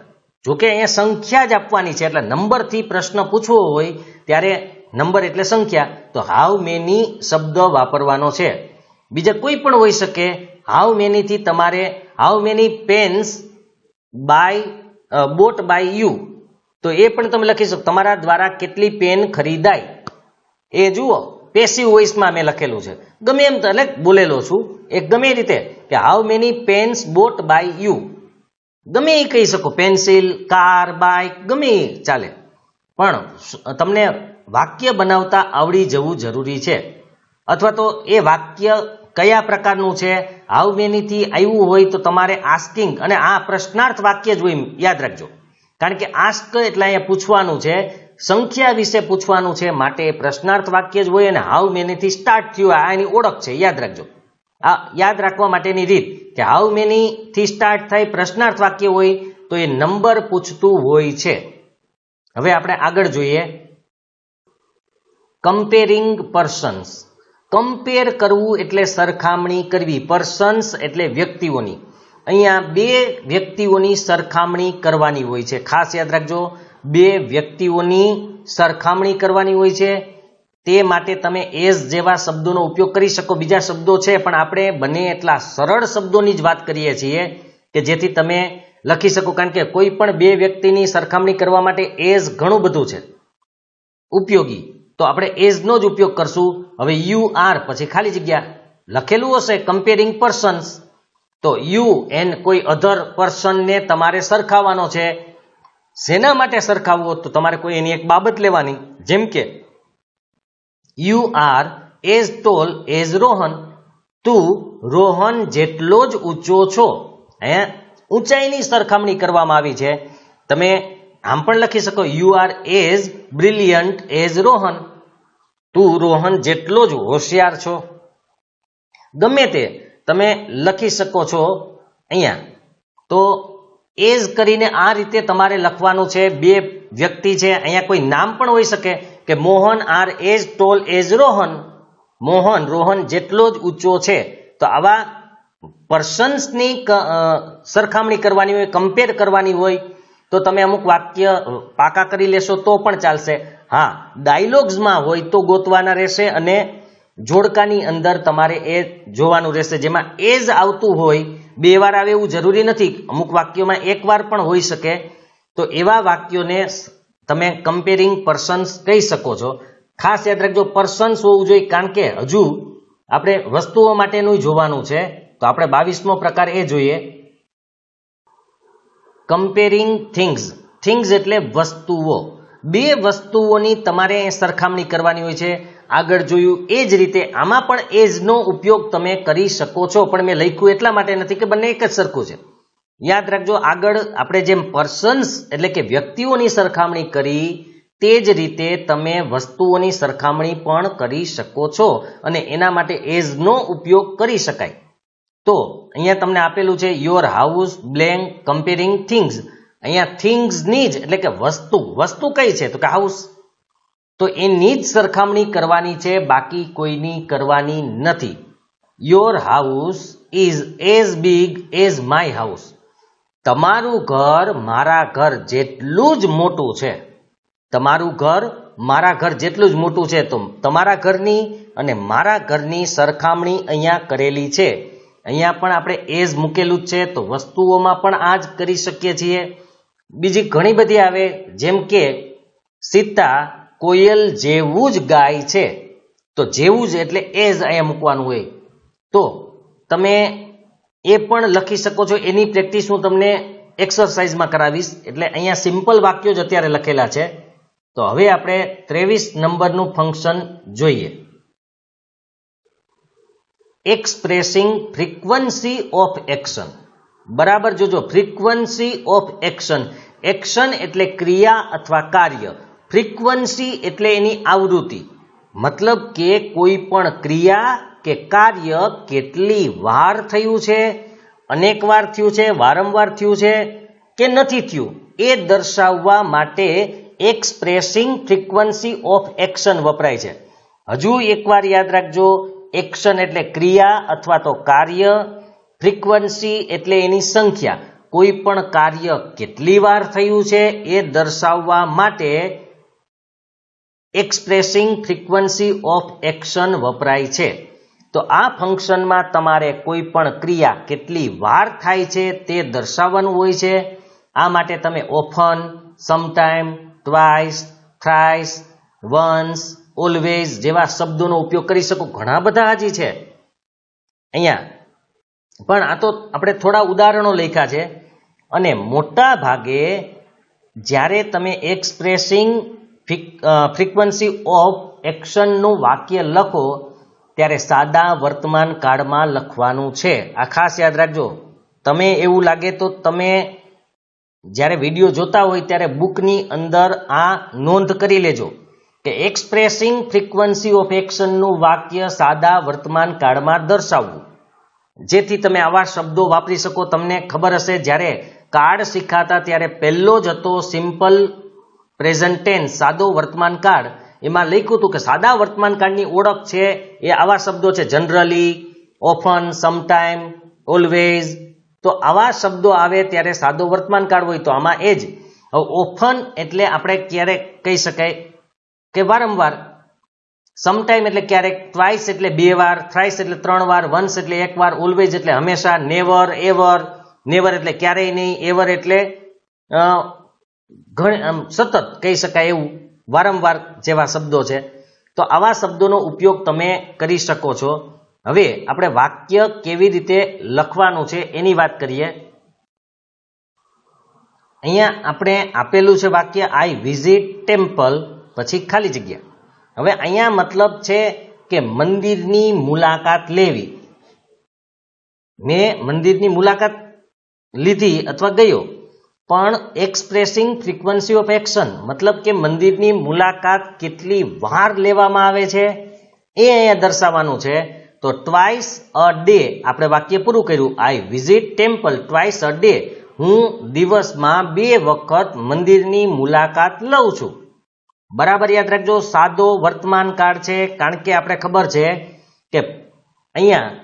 જોકે અહીંયા સંખ્યા જ આપવાની છે, એટલે નંબરથી પ્રશ્ન પૂછવો હોય ત્યારે નંબર એટલે સંખ્યા, તો હાઉ મેની શબ્દ વાપરવાનો છે. બીજા કોઈ પણ હોઈ શકે. હાઉ મેનીથી તમારે how many pens bought by you, તો એ પણ તમે લખી શકો, તમારા દ્વારા કેટલી પેન ખરીદાય. એ જુઓ પેસિવ વોઇસમાં મેં લખેલું છે, ગમે એમ એટલે બોલેલો છું, એક ગમે એ રીતે કે how many pens bought by you, ગમે એ કહી શકો, પેન્સિલ, કાર, બાઇક, ગમે એ ચાલે. પણ તમને વાક્ય બનાવતા આવડી જવું જરૂરી છે. અથવા તો એ વાક્ય કયા પ્રકારનું છે, હાઉ મેનીથી આવ્યું હોય તો તમારે આસ્કિંગ, અને આ પ્રશ્નાર્થ વાક્ય જ હોય, યાદ રાખજો. કારણ કે આસ્ક એટલે અહીંયા પૂછવાનું છે, સંખ્યા વિશે પૂછવાનું છે, માટે પ્રશ્નાર્થ વાક્ય જ હોય. અને હાઉ મેનીથી સ્ટાર્ટ થયું, આ એની ઓળખ છે, યાદ રાખજો. આ યાદ રાખવા માટેની રીત કે હાઉ મેનીથી સ્ટાર્ટ થાય, પ્રશ્નાર્થ વાક્ય હોય તો એ નંબર પૂછતું હોય છે. હવે આપણે આગળ જોઈએ, કમ્પેરિંગ પર્સન્સ. કમ્પેર કરવું એટલે સરખામણી કરવી, પર્સન્સ એટલે વ્યક્તિઓની. અહીંયા બે વ્યક્તિઓની સરખામણી કરવાની હોય છે, ખાસ યાદ રાખજો, બે વ્યક્તિઓની સરખામણી કરવાની હોય છે. તે માટે તમે એઝ જેવા શબ્દોનો ઉપયોગ કરી શકો. બીજા શબ્દો છે પણ આપણે બને એટલા સરળ શબ્દોની જ વાત કરીએ છીએ કે જેથી તમે લખી શકો, કારણ કે કોઈ પણ બે વ્યક્તિની સરખામણી કરવા માટે એઝ ઘણું બધું છે ઉપયોગી, તો આપણે એઝનો જ ઉપયોગ કરશું. હવે યુ આર પછી ખાલી જગ્યા લખેલું હશે કમ્પેરિંગ પર્સન્સ, તો યુ એન કોઈ અધર પર્સનને તમારે સરખાવવાનો છે. શેના માટે સરખાવવો, તો તમારે કોઈ એની એક બાબત લેવાની, જેમ કે you are as toll as Rohan, તું રોહન જેટલો જ ઊંચો છો. અહીંયા ઊંચાઈની સરખામણી કરવામાં આવી છે. તમે આમ પણ લખી શકો, you are as brilliant as Rohan, તું રોહન જેટલો જ હોશિયાર છો. ગમે તે તમે લખી શકો છો અહીંયા. તો એઝ કરીને આ રીતે તમારે લખવાનું છે. બે વ્યક્તિ છે, અહીંયા કોઈ નામ પણ હોઈ શકે કે Mohan are as toll as Rohan, Mohan Rohan જેટલો જ ઊંચો છે. તો આવા પર્સન્સની સરખામણી કરવાની હોય, કમ્પેર કરવાની હોય તો તમે અમુક વાક્ય પાકા કરી લેશો તો પણ ચાલશે. હા, ડાયલોગ્સમાં હોય તો ગોતવાના રહેશે, અને જોડકાની અંદર તમારે એ જોવાનું રહેશે, જેમાં એઝ આવતું હોય. બે વાર આવે એવું જરૂરી નથી, અમુક વાક્યોમાં એક વાર પણ હોઈ શકે. તો એવા વાક્યોને તમે કમ્પેરિંગ પર્સન્સ કહી શકો છો. ખાસ યાદ રાખજો, પર્સન્સ હોવું જોઈએ, કારણ કે હજુ આપણે વસ્તુઓ માટેનું જોવાનું છે. તો આપણે 22મો પ્રકાર એ જોઈએ, કમ્પેરિંગ થિંગ્સ. થિંગ્સ એટલે વસ્તુઓ. બે વસ્તુઓની તમારે સરખામણી કરવાની હોય છે. આગળ જોયું એ જ રીતે આમાં પણ એઝનો ઉપયોગ તમે કરી શકો છો, પણ મેં લખ્યું એટલા માટે નથી કે બંને એક જ સરખું છે. યાદ રાખજો, આગળ આપણે જેમ પર્સન્સ એટલે કે વ્યક્તિઓની સરખામણી કરી તે જ રીતે તમે વસ્તુઓની સરખામણી પણ કરી શકો છો અને એના માટે એઝનો ઉપયોગ કરી શકાય. તો અહીંયા તમને આપેલું છે your house blank comparing things. અહીંયા થિંગ્સની જ એટલે કે વસ્તુ કઈ છે તો કે હાઉસ, તો એની જ સરખામણી કરવાની છે, બાકી કોઈની કરવાની નથી. Your house is as big as my house. તમારું ઘર મારા ઘર જેટલું જ મોટું છે. તમારું ઘર મારા ઘર જેટલું જ મોટું છે. તો તમારા ઘરની અને મારા ઘરની સરખામણી અહીંયા કરેલી છે. અહીંયા પણ આપણે એઝ મૂકેલું જ છે, તો વસ્તુઓમાં પણ આ જ કરી શકીએ છીએ. બીજી ઘણી બધી આવે, જેમ કે સીતા કોયલ જેવું જ ગાય છે. તો જેવું જ એટલે એઝ અહીંયા મૂકવાનું હોય. તો તમે એ પણ લખી શકો છો. એની પ્રેક્ટિસ હું તમને એક્સરસાઇઝમાં કરાવીશ. એટલે અહીંયા સિમ્પલ વાક્યો જ અત્યારે લખેલા છે. તો હવે આપણે 23 નંબરનું ફંક્શન જોઈએ. Expressing frequency of action. બરાબર જોજો, ફ્રીક્વન્સી ઓફ એક્શન. એક્શન એટલે ક્રિયા અથવા કાર્ય, ફ્રીક્વન્સી એટલે એની આવૃત્તિ. મતલબ કે કોઈ પણ ક્રિયા કે કાર્ય કેટલી વાર થયું છે, અનેક વાર થયું છે, વારંવાર થયું છે કે નથી થયું, એ દર્શાવવા માટે એક્સપ્રેસિંગ ફ્રીક્વન્સી ઓફ એક્શન વપરાય છે. હજુ એકવાર યાદ રાખજો, એક્શન એટલે ક્રિયા અથવા તો કાર્ય, ફ્રીક્વન્સી એટલે એની સંખ્યા. કોઈ પણ કાર્ય કેટલી વાર થયું છે એ દર્શાવવા માટે એક્સપ્રેસિંગ ફ્રીક્વન્સી ઓફ એક્શન વપરાય છે. તો આ ફંક્શનમાં તમારે કોઈ પણ ક્રિયા કેટલી વાર થાય છે તે દર્શાવવાનું હોય છે. આ માટે તમે often, sometime, twice, thrice, once, always જેવા શબ્દોનો ઉપયોગ કરી શકો. ઘણા બધા હજી છે અહીંયા, પણ આ તો આપણે થોડા ઉદાહરણો લખ્યા છે. અને મોટા ભાગે જ્યારે તમે એક્સપ્રેસિંગ ફ્રીક્વન્સી ઓફ એક્શનનું વાક્ય લખો ત્યારે સાદા વર્તમાન કાળમાં લખવાનું છે. આ ખાસ યાદ રાખજો. તમે એવું લાગે તો તમે જ્યારે વિડીયો જોતા હોય ત્યારે બુકની અંદર આ નોંધ કરી લેજો કે એક્સપ્રેસિંગ ફ્રીક્વન્સી ઓફ એક્શનનું વાક્ય સાદા વર્તમાન કાળમાં દર્શાવવું, જેથી તમે આવા શબ્દો વાપરી શકો. તમને ખબર હશે જ્યારે કાળ શીખાતા ત્યારે પહેલો જ હતો સિમ્પલ પ્રેઝન્ટ ટેન્સ, સાદો વર્તમાન કાળ. એમાં લખ્યું હતું કે સાદા વર્તમાન કાળની ઓળખ છે એ આવા શબ્દો છે, જનરલી, ઓફન, સમટાઈમ, ઓલવેઝ. તો આવા શબ્દો આવે ત્યારે સાદો વર્તમાન કાળ હોય. તો આમાં એ જ. હવે ઓફન એટલે આપણે ક્યારેક કહી શકાય કે વારંવાર, સમટાઈમ એટલે ક્યારેક, ટ્વાઇસ એટલે 2 વાર, થ્રાઇસ એટલે 3 વાર, વન્સ એટલે 1 વાર, ઓલવેઝ એટલે હંમેશા, નેવર, એવર, નેવર એટલે ક્યારેય નહીં, એવર એટલે સતત કહી શકાય એવું, વારંવાર જેવા શબ્દો છે. તો આવા શબ્દોનો ઉપયોગ તમે કરી શકો છો. હવે આપણે વાક્ય કેવી રીતે લખવાનું છે એની વાત કરીએ. અહીંયા આપણે આપેલું છે વાક્ય આઈ વિઝિટ ટેમ્પલ, પછી ખાલી જગ્યા. હવે અહીંયા મતલબ છે કે મંદિરની મુલાકાત લેવી. મેં મંદિરની મુલાકાત લીધી અથવા ગયો. પણ એક્સપ્રેસિંગ ફ્રીક્વન્સી ઓફ એક્શન મતલબ કે મંદિરની મુલાકાત કેટલી વાર લેવામાં આવે છે એ અહીંયા દર્શાવવાનું છે. તો ટ્વાઇસ અ ડે આપણે વાક્ય પૂરું કર્યું. આઈ visit temple twice a day. હું દિવસમાં 2 વખત મંદિરની મુલાકાત લઉં છું. બરાબર યાદ રાખજો, સાદો વર્તમાન કાળ છે, કારણ કે આપણે ખબર છે કે અહીંયા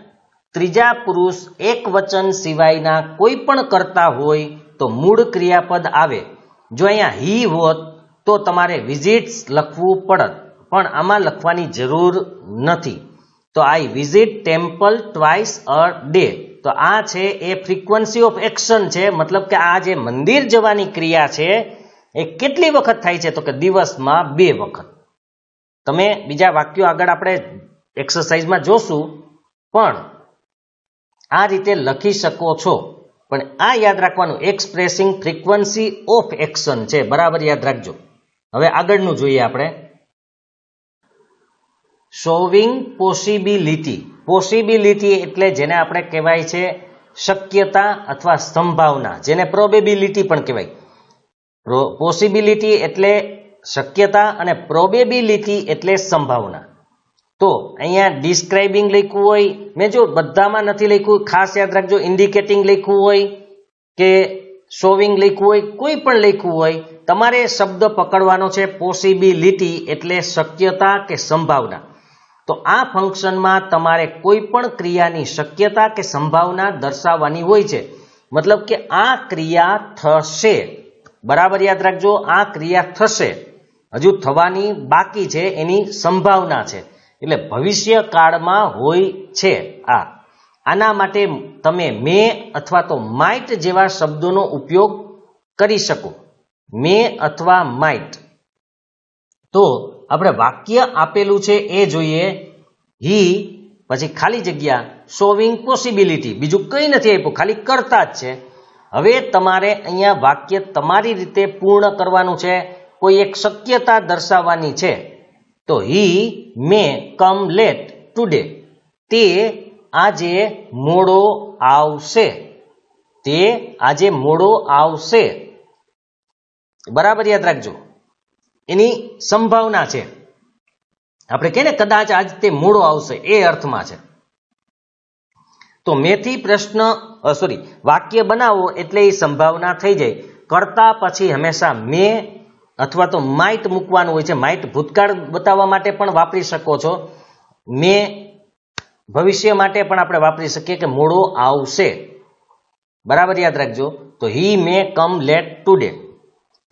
ત્રીજા પુરુષ એક વચન સિવાયના કોઈ પણ કરતા હોય તો મૂળ ક્રિયાપદ આવે. જો અહીંયા હી હોત તો તમારે વિઝિટ્સ લખવું પડત, પણ આમાં લખવાની જરૂર નથી. તો આઈ visit temple twice a day. તો આ છે એ ફ્રીક્વન્સી ઓફ એક્શન છે, મતલબ કે આ જે મંદિર જવાની ક્રિયા છે એ કેટલી વખત થાય છે તો કે દિવસમાં 2 વખત. તમે બીજા વાક્યો આગળ આપણે એક્સરસાઇઝમાં જોશું, પણ આ રીતે લખી શકો છો. પણ આ યાદ રાખવાનું, એક્સપ્રેસિંગ ફ્રીક્વન્સી ઓફ એક્શન છે, બરાબર યાદ રાખજો. હવે આગળનું જોઈએ આપણે. Showing possibility. પોસિબિલિટી એટલે જેને આપણે કહેવાય છે શક્યતા અથવા સંભાવના, જેને પ્રોબેબિલિટી પણ કહેવાય. પોસિબિલિટી એટલે શક્યતા અને પ્રોબેબિલિટી એટલે સંભાવના. તો અહીંયા ડિસ્ક્રાઇબિંગ લખ્યું હોય, મેં જો બધામાં નથી લખ્યું, ખાસ યાદ રાખજો. ઇન્ડિકેટિંગ લખ્યું હોય કે શોવિંગ લખ્યું હોય, કોઈ પણ લખ્યું હોય, તમારે શબ્દ પકડવાનો છે પોસિબિલિટી એટલે શક્યતા કે સંભાવના. તો આ ફંક્શનમાં તમારે કોઈ પણ ક્રિયાની શક્યતા કે સંભાવના દર્શાવવાની હોય છે. મતલબ કે આ ક્રિયા થશે, બરાબર યાદ રાખજો, આ ક્રિયા થશે, હજુ થવાની બાકી છે, એની સંભાવના છે, એટલે ભવિષ્ય કાળમાં હોય છે. આના માટે તમે મે અથવા તો માઇટ જેવા શબ્દોનો ઉપયોગ કરી શકો. મે અથવા માઇટ. તો આપણે વાક્ય આપેલું છે એ જોઈએ. હી પછી ખાલી જગ્યા શોવિંગ પોસિબિલિટી, બીજું કંઈ નથી આપ્યું, ખાલી કરતા જ છે. હવે તમારે અહીંયા વાક્ય તમારી રીતે પૂર્ણ કરવાનું છે, કોઈ એક શક્યતા દર્શાવવાની છે. તો હી મે કમ લેટ ટુડે, તે આજે મોડો આવશે, તે આજે મોડો આવશે, બરાબર યાદ રાખજો. એની સંભાવના છે. આપણે કહીએ ને કદાચ આજ તે મોડો આવશે, એ અર્થમાં છે. તો મેથી પ્રશ્ન વાક્ય બનાવો એટલે એ સંભાવના થઈ જાય. કરતા પછી હંમેશા મે અથવા તો માઇટ મૂકવાનું હોય છે. માઇટ ભૂતકાળ બતાવવા માટે પણ વાપરી શકો છો. મે ભવિષ્ય માટે પણ આપણે વાપરી શકીએ કે મોડો આવશે, બરાબર યાદ રાખજો. તો હી મે કમ લેટ ટુડે.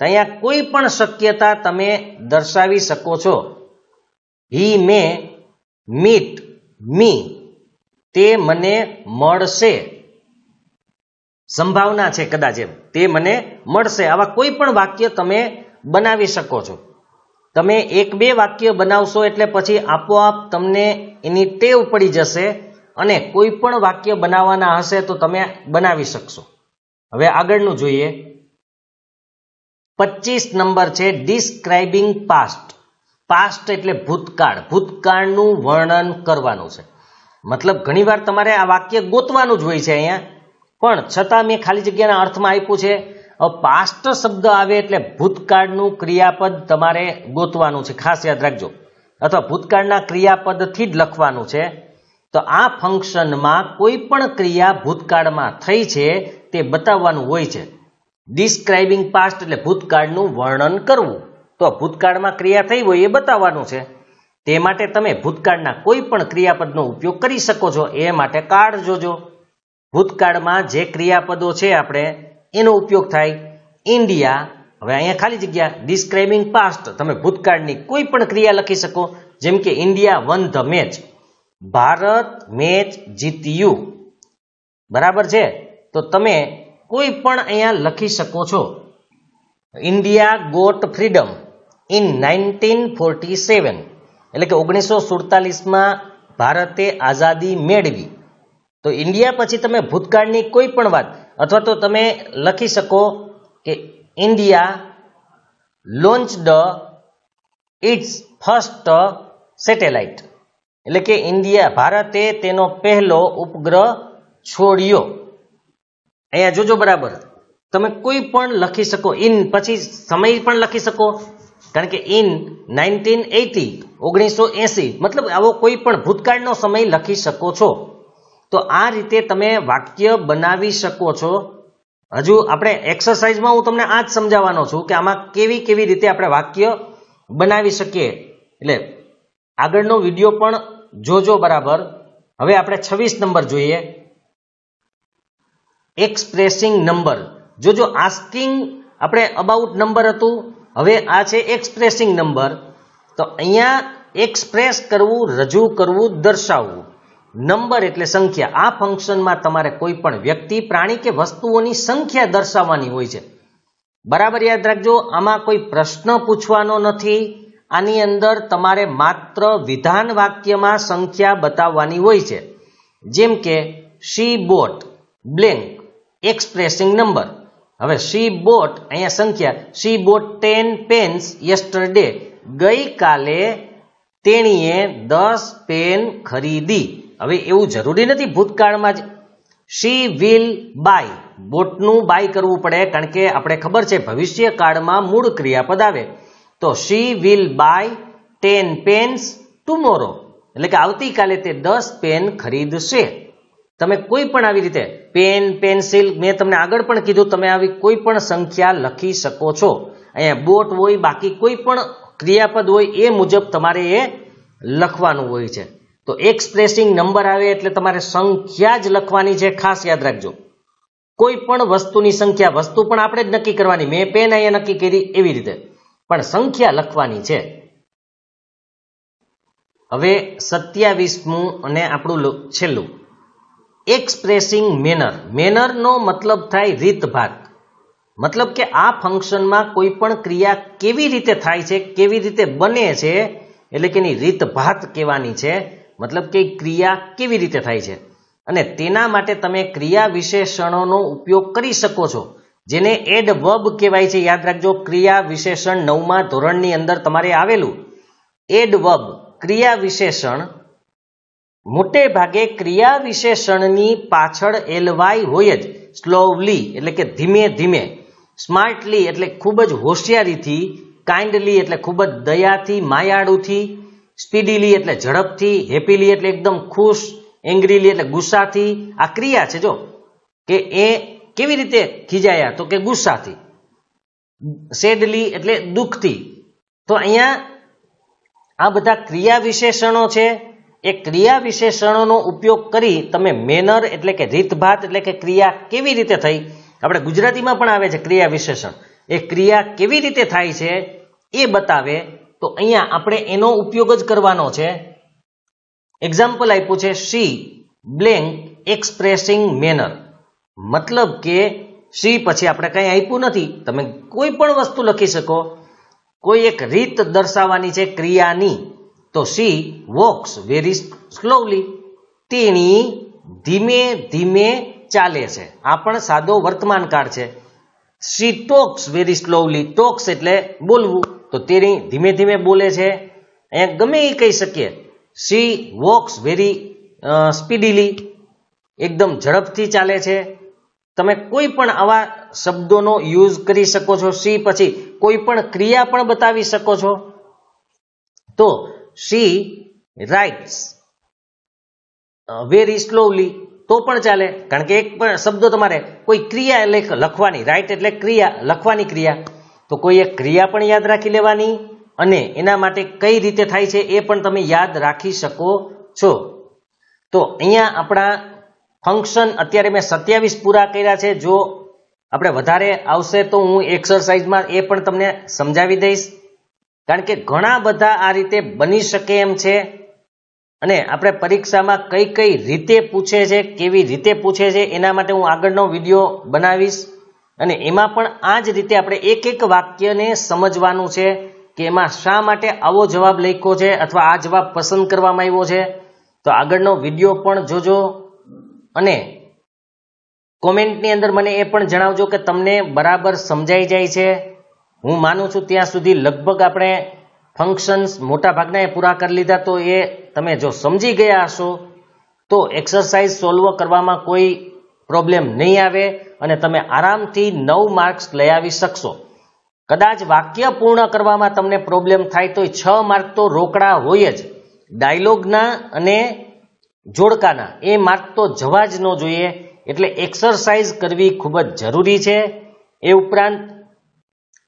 અહીંયા કોઈ પણ શક્યતા તમે દર્શાવી શકો છો. હી મે મીટ મી, તે મને મળશે, સંભાવના છે કદાચ એમ, તે મને મળશે. આવા કોઈ પણ વાક્ય તમે બનાવી શકો છો. તમે એક બે વાક્ય બનાવશો એટલે પછી આપોઆપ તમને એની ટેવ પડી જશે અને કોઈ પણ વાક્ય બનાવવાના હશે તો તમે બનાવી શકશો. હવે આગળનું જોઈએ. 25 નંબર છે ડિસ્ક્રાઇબિંગ પાસ્ટ. પાસ્ટ એટલે ભૂતકાળ, ભૂતકાળનું વર્ણન કરવાનું છે. મતલબ ઘણીવાર તમારે આ વાક્ય ગોતવાનું જ હોય છે અહીંયા, પણ છતાં મેં ખાલી જગ્યાના અર્થમાં આપ્યું છે. પાસ્ટ શબ્દ આવે એટલે ભૂતકાળનું ક્રિયાપદ તમારે ગોતવાનું છે, ખાસ યાદ રાખજો. અથવા ભૂતકાળના ક્રિયાપદથી જ લખવાનું છે. તો આ ફંક્શનમાં કોઈ પણ ક્રિયા ભૂતકાળમાં થઈ છે તે બતાવવાનું હોય છે. ડિસ્ક્રાઇબિંગ પાસ્ટ એટલે ભૂતકાળનું વર્ણન કરવું. તો ભૂતકાળમાં ક્રિયા થઈ હોય એ બતાવવાનું છે. તે માટે તમે ભૂતકાળના કોઈ પણ ક્રિયાપદનો ઉપયોગ કરી શકો છો. એ માટે કાર્ડ જોજો. ભૂતકાળમાં જે ક્રિયાપદો છે આપણે એનો ઉપયોગ થાય. ઇન્ડિયા, હવે અહીંયા ખાલી જગ્યા ડિસ્ક્રાઇબિંગ પાસ્ટ, તમે ભૂતકાળની કોઈ પણ ક્રિયા લખી શકો. જેમ કે India one the match, Bharat match જીત્યું, બરાબર છે. તો તમે કોઈ પણ અહીંયા લખી શકો છો. ઇન્ડિયા ગોટ ફ્રીડમ ઇન 1947, એટલે કે 1947માં ભારતે આઝાદી મેળવી. તો ઇન્ડિયા પછી તમે ભૂતકાળની કોઈ પણ વાત, અથવા તો તમે લખી શકો કે India launched its first satellite, એટલે કે ભારતે તેનો પહેલો ઉપગ્રહ છોડ્યો. અહીંયા જોજો બરાબર, તમે કોઈ પણ લખી શકો. ઇન પછી સમય પણ લખી શકો, કારણ કે ઇન 1980, મતલબ આવો કોઈ પણ ભૂતકાળનો સમય લખી શકો છો. તો આ રીતે તમે વાક્ય બનાવી શકો છો. હજુ આપણે એક્સરસાઇઝમાં હું તમને આ જ સમજાવવાનો છું કે આમાં કેવી રીતે આપણે વાક્ય બનાવી શકીએ. એટલે આગળનો વિડીયો પણ જોજો બરાબર. હવે આપણે 26 નંબર જોઈએ. Expressing number. જોજો, આસ્કિંગ આપણે અબાઉટ નંબર હતું, હવે આ છે એક્સપ્રેસિંગ નંબર. તો અહીંયા એક્સપ્રેસ કરવું, રજૂ કરવું, દર્શાવવું. નંબર એટલે સંખ્યા. આ ફંક્શનમાં તમારે કોઈ પણ વ્યક્તિ, પ્રાણી કે વસ્તુઓની સંખ્યા દર્શાવવાની હોય છે. બરાબર યાદ રાખજો. આમાં કોઈ પ્રશ્ન પૂછવાનો નથી. આની અંદર તમારે માત્ર વિધાન વાક્યમાં સંખ્યા બતાવવાની હોય છે. જેમ કે શી બોટ બ્લેન્ક એક્સપ્રેસિંગ નંબર. હવે શી બોટ, અહીંયા સંખ્યા, શી બોટ 10 પેન્સ યસ્ટરડે, ગઈકાલે તેણીએ 10 પેન ખરીદી. હવે એવું જરૂરી નથી ભૂતકાળમાં જ શી વિલ બાય, બોટનું બાય કરવું પડે કારણ કે આપણે ખબર છે ભવિષ્ય કાળમાં મૂળ ક્રિયાપદ આવે. તો she will buy 10 pens tomorrow, એટલે કે આવતીકાલે તે 10 પેન ખરીદશે. તમે કોઈ પણ આવી રીતે પેન, પેન્સિલ, મેં તમને આગળ પણ કીધું તમે આવી કોઈ પણ સંખ્યા લખી શકો છો. અહીંયા બોટ હોય, બાકી કોઈ પણ ક્રિયાપદ હોય એ મુજબ તમારે એ લખવાનું હોય છે. તો એક્સપ્રેસિંગ નંબર આવે એટલે તમારે સંખ્યા જ લખવાની છે, ખાસ યાદ રાખજો. કોઈ પણ વસ્તુની સંખ્યા, વસ્તુ પણ આપણે જ નક્કી કરવાની, મેં પેન અહીંયા નક્કી કરી એવી રીતે, પણ સંખ્યા લખવાની છે. હવે 27મું અને આપણું છેલ્લું, એક્સપ્રેસિંગ મેનર. મેનરનો મતલબ થાય રીતભાત. મતલબ કે આ ફંક્શનમાં કોઈ પણ ક્રિયા કેવી રીતે થાય છે, કેવી રીતે બને છે, એટલે કે એની રીતભાત કહેવાની છે. મતલબ કે ક્રિયા કેવી રીતે થાય છે, અને તેના માટે તમે ક્રિયા વિશેષણોનો ઉપયોગ કરી શકો છો, જેને એડવર્બ કહેવાય છે. યાદ રાખજો, ક્રિયા વિશેષણ 9મા ધોરણની અંદર તમારે આવેલું. એડવર્બ ક્રિયા વિશેષણ, મોટે ભાગે ક્રિયા વિશેષણની પાછળ એલવાય હોય જ. સ્લોવલી એટલે કે ધીમે ધીમે, સ્માર્ટલી એટલે ખૂબ જ હોશિયારીથી, કાઇન્ડલી એટલે ખૂબ જ દયાથી, માયાળુથી, સ્પીડીલી એટલે ઝડપથી, હેપીલી એટલે એકદમ ખુશ, એંગ્રીલી એટલે ગુસ્સાથી. આ ક્રિયા છે જો, કે એ કેવી રીતે ખીજાયા, તો કે ગુસ્સાથી. સેડલી એટલે દુઃખથી. તો અહીંયા આ બધા ક્રિયા વિશેષણો છે. એ ક્રિયા વિશેષણોનો ઉપયોગ કરી તમે મેનર એટલે કે રીતભાત એટલે કે ક્રિયા કેવી રીતે થઈ, આપણે ગુજરાતીમાં પણ આવે છે ક્રિયા વિશેષણ, એ ક્રિયા કેવી રીતે થાય છે એ બતાવે. તો અહીંયા આપણે એનો ઉપયોગ જ કરવાનો છે. એક્ઝામ્પલ આપ્યું છે શી બ્લેન્ક એક્સપ્રેસિંગ મેનર. મતલબ કે શી પછી આપણે કંઈ આપ્યું નથી, તમે કોઈ પણ વસ્તુ લખી શકો, કોઈ એક રીત દર્શાવવાની છે ક્રિયાની. તો શી વોક્સ વેરી સ્લોલી, તેણી ધીમે ધીમે ચાલે છે. આ પણ સાદો વર્તમાન કાળ છે. શી ટોક્સ વેરી સ્લોલી, ટોક્સ એટલે બોલવું, તો તેણી ધીમે ધીમે બોલે છે. અહીંયા ગમે એ કહી શકીએ. શી વોક્સ વેરી સ્પીડીલી, એકદમ ઝડપથી ચાલે છે. તમે કોઈ પણ આવા શબ્દોનો યુઝ કરી શકો છો. શી પછી કોઈ પણ ક્રિયા પણ બતાવી શકો છો. તો શી રાઇટ્સ વેરી સ્લોલી તો પણ ચાલે, કારણ કે એક પણ શબ્દો તમારે કોઈ ક્રિયા એટલે લખવાની, રાઇટ એટલે ક્રિયા, લખવાની ક્રિયા. તો કોઈ એક ક્રિયા પણ યાદ રાખી લેવાની, અને એના માટે કઈ રીતે થાય છે એ પણ તમે યાદ રાખી શકો છો. તો અહીંયા આપણા ફંક્શન અત્યારે મેં 27 પૂરા કર્યા છે. જો આપણે વધારે આવશે તો હું એક્સરસાઇઝમાં એ પણ તમને સમજાવી દઈશ, કારણ કે ઘણા બધા આ રીતે બની શકે એમ છે. અને આપણે પરીક્ષામાં કઈ કઈ રીતે પૂછે છે, કેવી રીતે પૂછે છે, એના માટે હું આગળનો વિડીયો બનાવીશ. અને એમાં પણ આ જ રીતે આપણે એક એક વાક્યને સમજવાનું છે કે એમાં શા માટે આવો જવાબ લખ્યો છે અથવા આ જવાબ પસંદ કરવામાં આવ્યો છે. તો આગળનો વિડીયો પણ જોજો, અને કોમેન્ટની અંદર મને એ પણ જણાવજો કે તમને બરાબર સમજાઈ જાય છે. હું માનું છું ત્યાં સુધી લગભગ આપણે ફંક્શન્સ મોટા ભાગના એ પૂરા કરી લીધા. તો એ તમે જો સમજી ગયા હશો તો એક્સરસાઇઝ સોલ્વ કરવામાં કોઈ પ્રોબ્લેમ નહીં આવે, અને તમે આરામથી 9 માર્ક્સ લઈ આવી શકશો. કદાચ વાક્ય પૂર્ણ કરવામાં તમને પ્રોબ્લેમ થાય તો 6 માર્ક તો રોકડા હોય જ. ડાયલોગના અને જોડકાના એ માર્ક તો જવા જ ન જોઈએ. એટલે એક્સરસાઇઝ કરવી ખૂબ જ જરૂરી છે. એ ઉપરાંત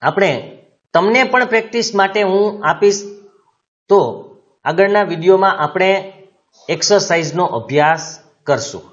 આપણે તમને પણ પ્રેક્ટિસ માટે હું આપીશ. તો આગળના વિડીયોમાં આપણે એક્સરસાઇઝનો અભ્યાસ કરશું.